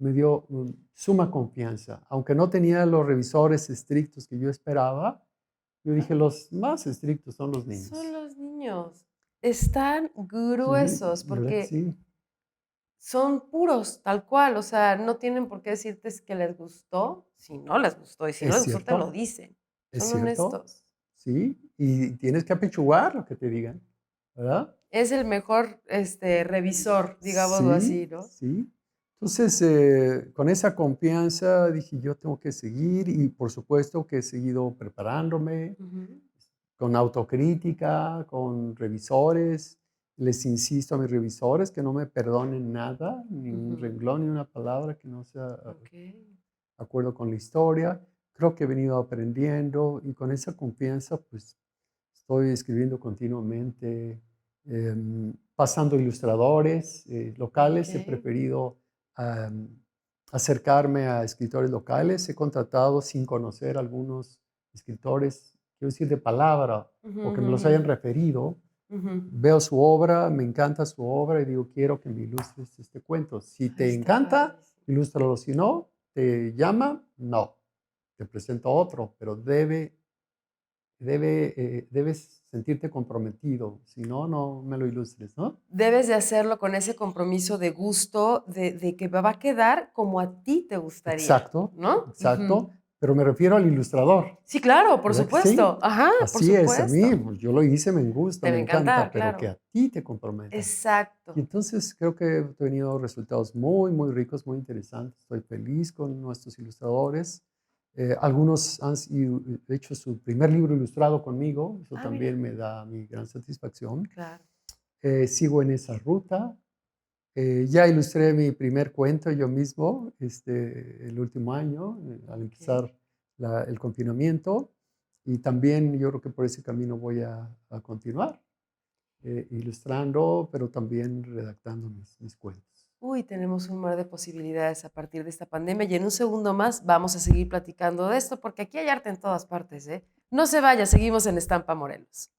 Me dio suma confianza. Aunque no tenía los revisores estrictos que yo esperaba, yo dije, los más estrictos son los niños. Son los niños. Están gruesos Sí, ¿verdad que porque sí? son puros, tal cual. O sea, no tienen por qué decirte que les gustó si no les gustó. Y si no Es les gustó, te lo cierto, dicen. es Son cierto, honestos. sí. Y tienes que apechugar lo que te digan, ¿verdad? Es el mejor revisor, digámoslo así, ¿no? Sí. Entonces, con esa confianza dije, yo tengo que seguir y por supuesto que he seguido preparándome con autocrítica, con revisores. Les insisto a mis revisores que no me perdonen nada, ni un renglón, ni una palabra que no sea Okay. acuerdo con la historia. Creo que he venido aprendiendo y con esa confianza pues estoy escribiendo continuamente, pasando ilustradores locales. He Okay. preferido acercarme a escritores locales. He contratado sin conocer algunos escritores, quiero decir, de palabra, o que me los hayan referido. Veo su obra, me encanta su obra y digo, quiero que me ilustres este cuento. Si te Está encanta, padrísimo. ilústralo. Si no, te llama, no. Te presento otro, pero debes sentirte comprometido. Si no, no me lo ilustres, ¿no? Debes de hacerlo con ese compromiso de gusto, de que va a quedar como a ti te gustaría, Exacto, ¿no? exacto. Pero me refiero al ilustrador. Sí, claro, por ¿Verdad que sí? supuesto. Ajá, por Así es, a mí, supuesto. pues, yo lo hice, me gusta, Debe me encanta, encantar, pero que claro. a ti te comprometa. Exacto. Y entonces creo que he tenido resultados muy, muy ricos, muy interesantes. Estoy feliz con nuestros ilustradores. Algunos han hecho su primer libro ilustrado conmigo. Eso Ah, también mira. me da mi gran satisfacción. Claro. Sigo en esa ruta. Ya ilustré mi primer cuento yo mismo el último año, al empezar el confinamiento. Y también yo creo que por ese camino voy a continuar, ilustrando, pero también redactando mis cuentos. Uy, tenemos un mar de posibilidades a partir de esta pandemia y en un segundo más vamos a seguir platicando de esto porque aquí hay arte en todas partes, ¿eh? No se vaya, seguimos en Estampa Morelos.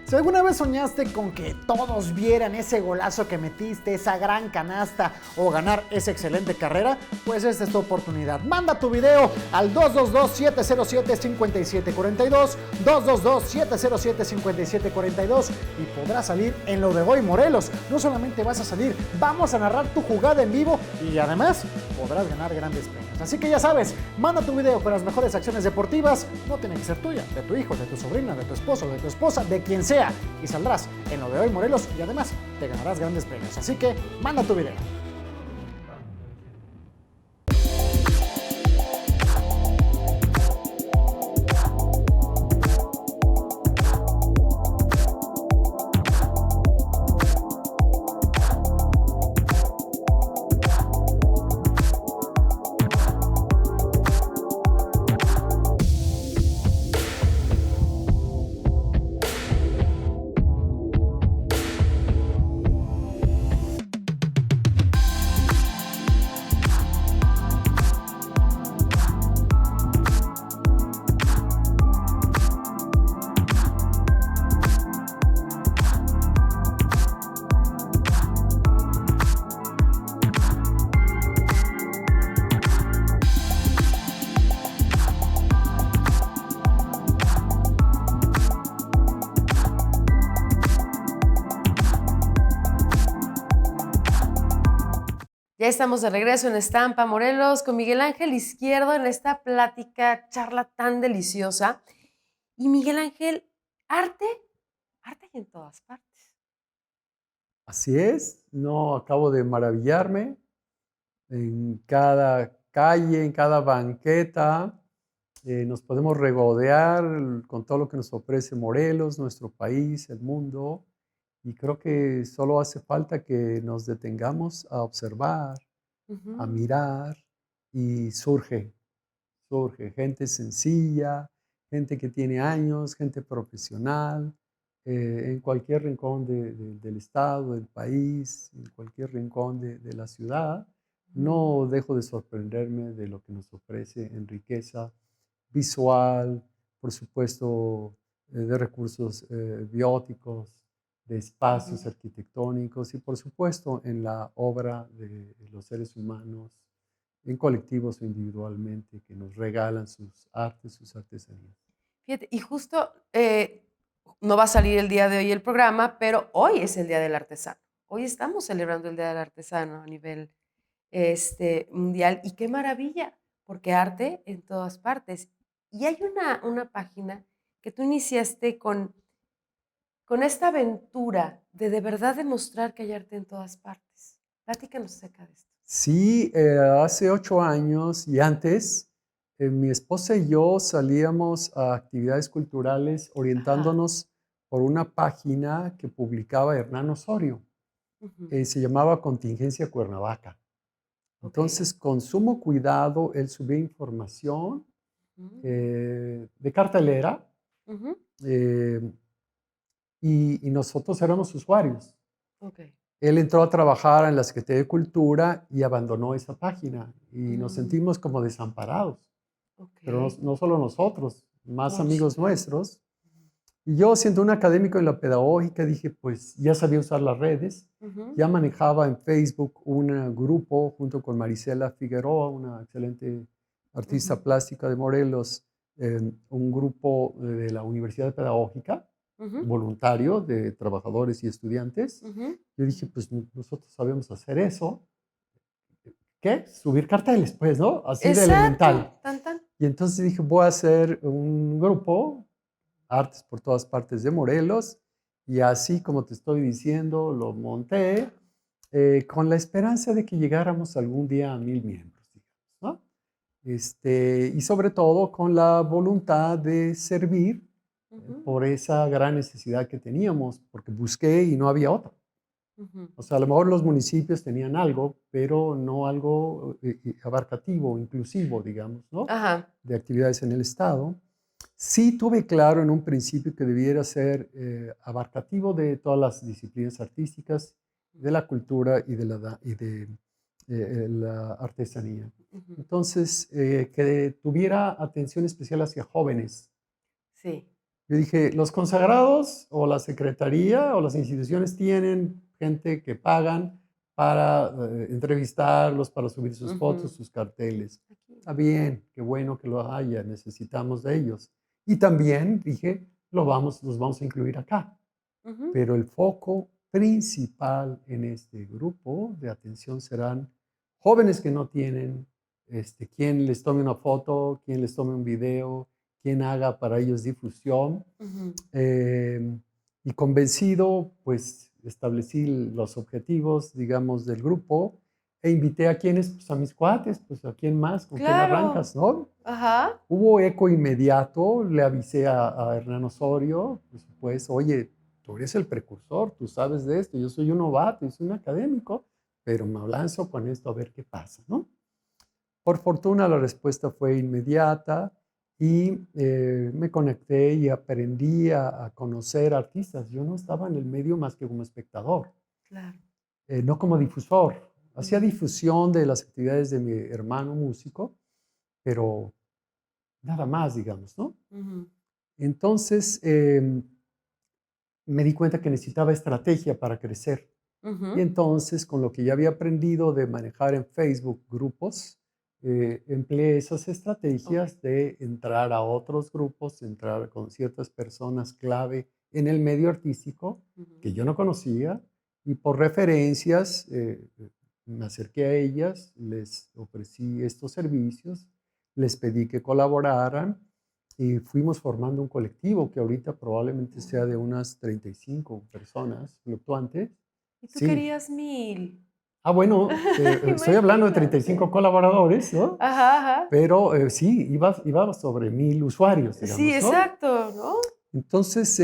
Si alguna vez soñaste con que todos vieran ese golazo que metiste, esa gran canasta o ganar esa excelente carrera, pues esta es tu oportunidad. Manda tu video al 222-707-5742, 222-707-5742 y podrás salir en lo de hoy, Morelos. No solamente vas a salir, vamos a narrar tu jugada en vivo y además podrás ganar grandes premios. Así que ya sabes, manda tu video con las mejores acciones deportivas. No tiene que ser tuya, de tu hijo, de tu sobrina, de tu esposo, de tu esposa, de quien sea. Y saldrás en lo de hoy, Morelos, y además te ganarás grandes premios. Así que manda tu video. Ya estamos de regreso en Estampa Morelos con Miguel Ángel Izquierdo en esta plática, charla tan deliciosa. Y Miguel Ángel, arte hay en todas partes. Así es, no acabo de maravillarme en cada calle, en cada banqueta. Nos podemos regodear con todo lo que nos ofrece Morelos, nuestro país, el mundo. Y creo que solo hace falta que nos detengamos a observar, a Ujú. mirar y surge gente sencilla, gente que tiene años, gente profesional, en cualquier rincón del estado, del país, en cualquier rincón de la ciudad. Ujú. No dejo de sorprenderme de lo que nos ofrece en riqueza visual, por supuesto, de recursos bióticos, de espacios Ujú. arquitectónicos y, por supuesto, en la obra de los seres humanos en colectivos o individualmente, que nos regalan sus artes, sus artesanías. Fíjate, y justo, no va a salir el día de hoy el programa, pero hoy es el Día del Artesano. Hoy estamos celebrando el Día del Artesano a nivel, mundial, y qué maravilla, porque arte en todas partes. Y hay una página que tú iniciaste con esta aventura de verdad demostrar que hay arte en todas partes. Platícanos acerca de esto. Sí, hace 8 años y antes, mi esposa y yo salíamos a actividades culturales Ajá. orientándonos por una página que publicaba Hernán Osorio. Ujú. Se llamaba Contingencia Cuernavaca. Okey. Entonces, con sumo cuidado, él subía información Mm. de cartelera, Ujú. eh, y nosotros éramos usuarios. Okey. Él entró a trabajar en la Secretaría de Cultura y abandonó esa página y nos Mm. sentimos como desamparados, pero no, Okey. no solo nosotros, más Muchos, amigos claro. nuestros. Y yo, siendo un académico en la pedagógica, dije, pues ya sabía usar las redes, Ujú. ya manejaba en Facebook un grupo junto con Marisela Figueroa, una excelente artista Ujú. plástica de Morelos, un grupo de la Universidad Pedagógica, Ujú. voluntario de trabajadores y estudiantes. Ujú. Yo dije, pues nosotros sabemos hacer eso. ¿Qué? Subir carteles, pues, ¿no? Así de Exacto, elemental. tan, tan. Y entonces dije, voy a hacer un grupo artes por todas partes de Morelos, y así como te estoy diciendo, lo monté con la esperanza de que llegáramos algún día a 1000 miembros, digamos, ¿no? Y sobre todo con la voluntad de servir Ujú. por esa gran necesidad que teníamos, porque busqué y no había otra. Ujú. O sea, a lo mejor los municipios tenían algo, pero no algo abarcativo, inclusivo, digamos, ¿no? Ajá. De actividades en el Estado. Sí tuve claro en un principio que debiera ser abarcativo de todas las disciplinas artísticas, de la cultura y de la artesanía. Ujú. Entonces, que tuviera atención especial hacia jóvenes. Sí. Yo dije, los consagrados o la secretaría o las instituciones tienen gente que pagan para entrevistarlos, para subir sus Ujú. fotos, sus carteles. Aquí. Está bien, qué bueno que lo haya, necesitamos de ellos. Y también dije, los vamos a incluir acá. Ujú. Pero el foco principal en este grupo de atención serán jóvenes que no tienen quien les tome una foto, quien les tome un video, quien haga para ellos difusión. Ujú. Eh, y convencido, pues establecí los objetivos, digamos, del grupo e invité a quienes, pues a mis cuates, pues a quién más, con quién Claro. arrancas, ¿no? Ajá. Hubo eco inmediato, le avisé a Hernán Osorio, pues, oye, tú eres el precursor, tú sabes de esto, yo soy un novato, yo soy un académico, pero me lanzo con esto a ver qué pasa, ¿no? Por fortuna la respuesta fue inmediata y me conecté y aprendí a conocer artistas. Yo no estaba en el medio más que como espectador, Claro. no como difusor. Hacía Ujú. difusión de las actividades de mi hermano músico, pero nada más, digamos, ¿no? Ujú. Entonces, me di cuenta que necesitaba estrategia para crecer. Y Ujú. entonces, con lo que ya había aprendido de manejar en Facebook grupos, empleé esas Okey. estrategias de entrar a otros grupos, entrar con ciertas personas clave en el medio artístico que Ujú. yo no conocía, y por referencias me acerqué a ellas, les ofrecí estos servicios, les pedí que colaboraran y fuimos formando un colectivo que ahorita probablemente sea de unas 35 personas fluctuantes. Y tú Sí. querías 1000. Bueno, estoy hablando de 35 Imagínate. colaboradores, ¿no? Ajá, ajá. Pero sí, iba sobre 1000 usuarios, Sí, digamos, ¿no? exacto, ¿no? Entonces,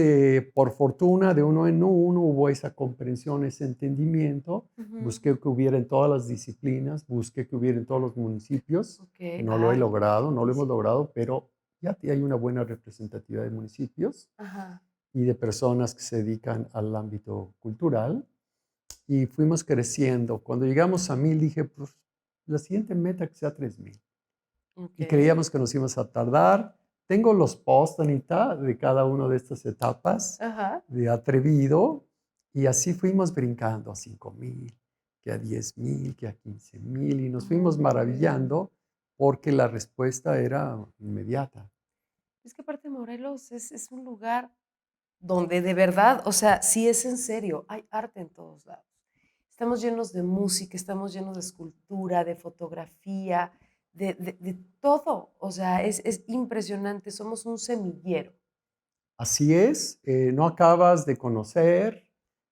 por fortuna, de uno en uno hubo esa comprensión, ese entendimiento. Ujú. Busqué que hubiera en todas las disciplinas, busqué que hubiera en todos los municipios. Ok, No lo he logrado, no lo hemos importantísimo. logrado, pero ya hay una buena representatividad de municipios Ajá. y de personas que se dedican al ámbito cultural. Y fuimos creciendo. Cuando llegamos a 1000, dije, pues la siguiente meta que sea 3000. Ok. Y creíamos que nos íbamos a tardar. Tengo los posts, Anita, de cada una de estas etapas Ajá. de atrevido, y así fuimos brincando a 5000, que a 10000, que a 15000, y nos fuimos Ok. maravillando porque la respuesta era inmediata. Es que aparte Morelos es un lugar donde de verdad, o sea, sí es en serio, hay arte en todos lados. Estamos llenos de música, estamos llenos de escultura, de fotografía, de todo. O sea, es impresionante, somos un semillero. Así es, no acabas de conocer,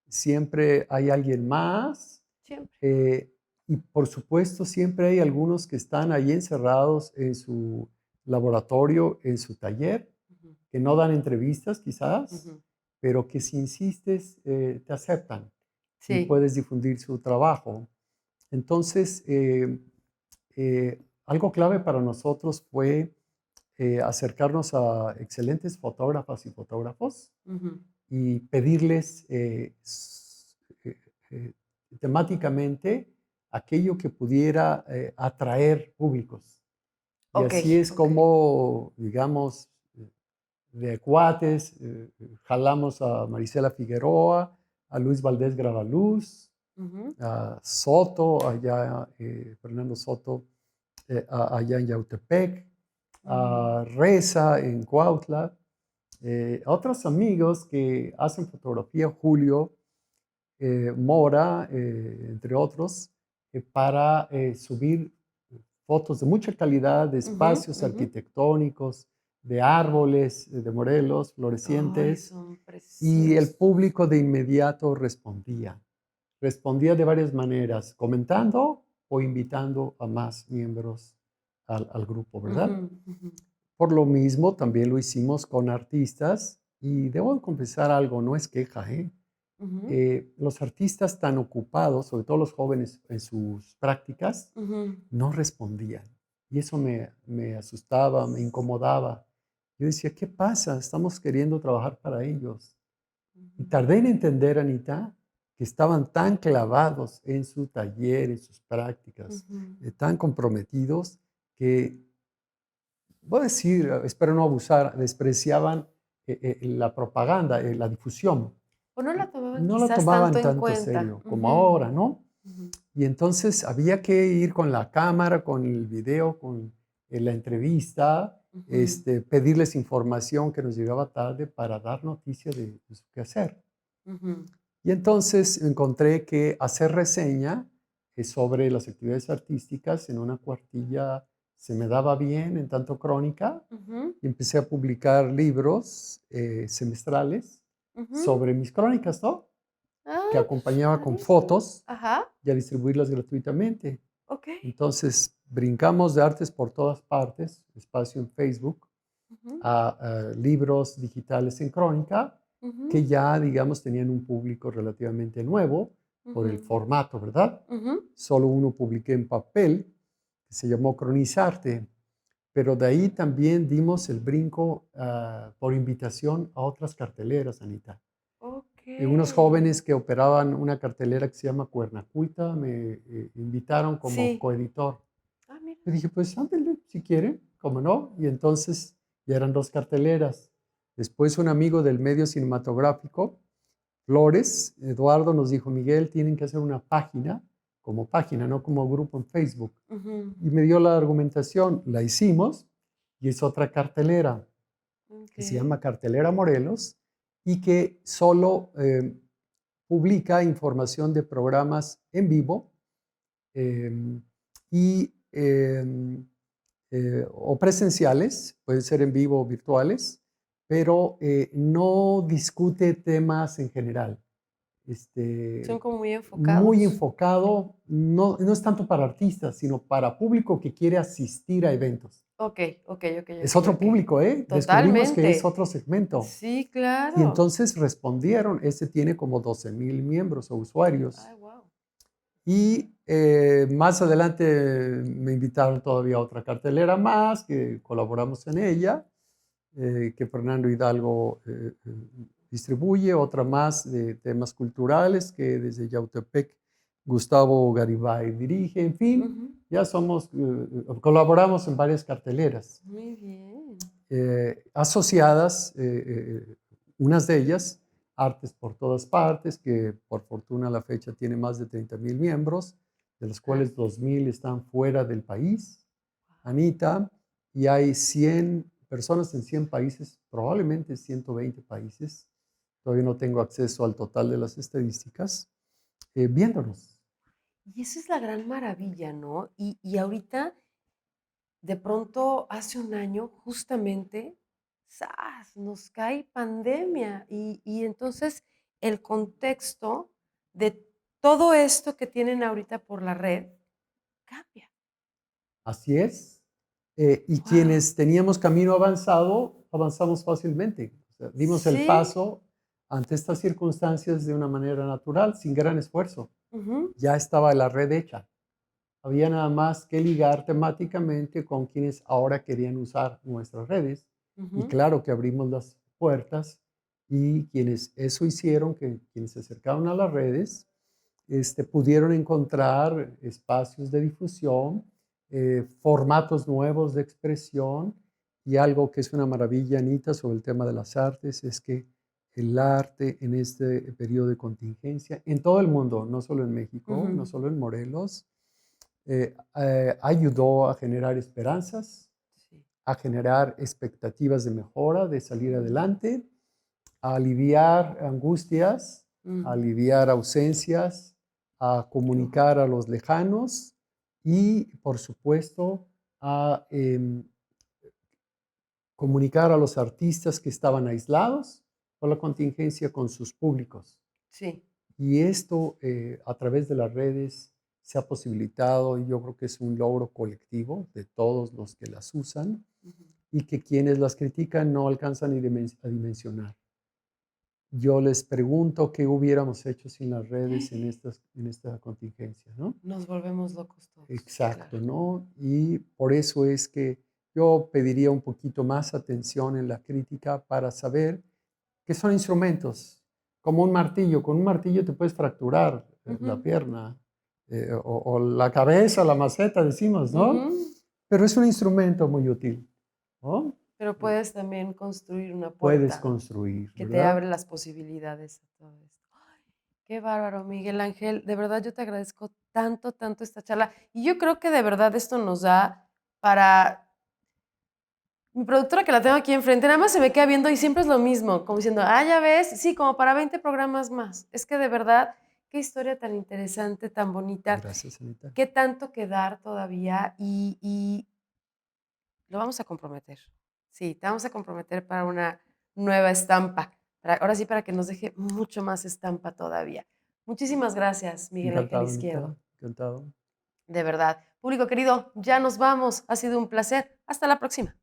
siempre hay alguien más. Siempre. Y por supuesto, siempre hay algunos que están ahí encerrados en su laboratorio, en su taller, Ujú, que no dan entrevistas quizás, ujú. pero que si insistes, te aceptan y Sí. puedes difundir su trabajo. Entonces, algo clave para nosotros fue acercarnos a excelentes fotógrafas y fotógrafos Ujú. y pedirles eh, eh, temáticamente aquello que pudiera atraer públicos. Y Ok, así es ok. como, digamos, de cuates, jalamos a Marisela Figueroa, a Luis Valdés Gravaluz, Ujú. a Soto, allá, Fernando Soto, allá en Yautepec, Mm. a Reza en Cuautla, a otros amigos que hacen fotografía, Julio Mora, entre otros, para subir fotos de mucha calidad de Ujú, espacios ujú. arquitectónicos, de árboles de Morelos Ay, florecientes, son y el preciosos. público de inmediato respondía. Respondía de varias maneras, comentando o invitando a más miembros al grupo, Ujú, ¿verdad? ujú, Por lo mismo, también lo hicimos con artistas y debo confesar algo, no es queja, ¿eh? ujú, Los artistas tan ocupados, sobre todo los jóvenes en sus prácticas, ujú. no respondían. Y eso me asustaba, me incomodaba. Yo decía, ¿qué pasa? Estamos queriendo trabajar para ellos. Y Ujú, tardé en entender, Anita, que estaban tan clavados en su taller, en sus prácticas, ujú. tan comprometidos, que voy a decir, espero no abusar, despreciaban la propaganda, la difusión. O no la tomaban No la quizás tanto tomaban en tanto cuenta. serio como Ujú, ahora, ¿no? ujú, Y entonces había que ir con la cámara, con el video, con la entrevista, ujú, pedirles información que nos llegaba tarde para dar noticia de su quehacer. ujú, Y entonces encontré que hacer reseña sobre las actividades artísticas en una cuartilla se me daba bien, en tanto crónica, ujú, y empecé a publicar libros semestrales ujú. sobre mis crónicas, ¿no? Que Ah, pues, acompañaba con padrísimo. fotos Ajá, y a distribuirlas gratuitamente. okey. Entonces, brincamos de artes por todas partes, espacio en Facebook, Ujú, a libros digitales en crónica, ujú, que ya, digamos, tenían un público relativamente nuevo por el ujú, formato, ¿verdad? ujú. Solo uno publiqué en papel, que se llamó Cronizarte, pero de ahí también dimos el brinco por invitación a otras carteleras, Anita. Unos Okey. jóvenes que operaban una cartelera que se llama Cuernaculta me invitaron como Sí. coeditor. Ah, mira. Yo dije, pues ándale, si quieren, cómo no. Y entonces ya eran dos carteleras. Después un amigo del medio cinematográfico, Flores, Eduardo, nos dijo, Miguel, tienen que hacer una página, como página, no como grupo en Facebook. Ujú. Y me dio la argumentación, la hicimos y es otra cartelera que se Okey. llama Cartelera Morelos y que solo publica información de programas en vivo em, y o presenciales, pueden ser en vivo o virtuales, pero no discute temas en general. Son como muy Muy enfocados. enfocado, no es tanto para artistas, sino para público que quiere asistir a eventos. Ok, ok, ok, Es ok, otro ok. público, ¿eh? Descubrimos que es Totalmente. otro segmento. Sí, Y claro. entonces respondieron, ese tiene como 12,000 miembros o usuarios. Ay, wow. Y más adelante me invitaron todavía a otra cartelera más, que colaboramos en ella, que Fernando Hidalgo distribuye, otra más de temas culturales que desde Yautepec Gustavo Garibay dirige, en fin, Ujú. ya somos, colaboramos en varias carteleras Muy bien. asociadas, unas de ellas, Artes por Todas Partes, que por fortuna a la fecha tiene más de 30,000 miembros, de los cuales 2,000 están fuera del país, Anita, y hay 100 personas en 100 países, probablemente 120 países, todavía no tengo acceso al total de las estadísticas, viéndonos. Y esa es la gran maravilla, ¿no? Y ahorita, de pronto, hace un año, justamente, ¡zas! Nos cae pandemia. Y entonces el contexto de todo esto que tienen ahorita por la red cambia. Así es. Y Wow. quienes teníamos camino avanzado, avanzamos fácilmente. O sea, dimos el Sí. paso ante estas circunstancias de una manera natural, sin gran esfuerzo. Ujú, Ya estaba la red hecha. Había nada más que ligar temáticamente con quienes ahora querían usar nuestras redes. Y ujú. claro que abrimos las puertas y quienes eso hicieron, que quienes se acercaron a las redes, pudieron encontrar espacios de difusión, formatos nuevos de expresión y algo que es una maravilla, Anita, sobre el tema de las artes, es que el arte en este periodo de contingencia, en todo el mundo, no solo en México, no Ujú. solo en Morelos, ayudó a generar esperanzas, Sí. a generar expectativas de mejora, de salir Ujú, adelante, a aliviar angustias, a ujú. aliviar ausencias, a comunicar a los lejanos y, por supuesto, a comunicar a los artistas que estaban aislados por la contingencia con sus públicos. Sí. Y esto, a través de las redes, se ha posibilitado y yo creo que es un logro colectivo de todos los que las usan Ujú. y que quienes las critican no alcanzan ni a dimensionar. Yo les pregunto qué hubiéramos hecho sin las redes en esta contingencia, ¿no? Nos volvemos locos todos, Exacto, claro. ¿no? Y por eso es que yo pediría un poquito más atención en la crítica para saber que son instrumentos, como un martillo. Con un martillo te puedes fracturar la Ujú, pierna o la cabeza, la maceta, decimos, ¿no? ujú. Pero es un instrumento muy útil, ¿no? Pero puedes también construir una Puedes puerta construir, que te ¿verdad? abre las posibilidades a todo esto. Ay, qué bárbaro, Miguel Ángel. De verdad, yo te agradezco tanto, tanto esta charla. Y yo creo que de verdad esto nos da para mi productora que la tengo aquí enfrente, nada más se me queda viendo y siempre es lo mismo, como diciendo, ah, ya ves, sí, como para 20 programas más. Es que de verdad, qué historia tan interesante, tan bonita, Gracias, Anita. qué tanto que dar todavía y lo vamos a comprometer. Sí, te vamos a comprometer para una nueva estampa. Ahora sí, para que nos deje mucho más estampa todavía. Muchísimas gracias, Miguel Ángel Encantado, Anita. Izquierdo. Encantado. De verdad. Público querido, ya nos vamos. Ha sido un placer. Hasta la próxima.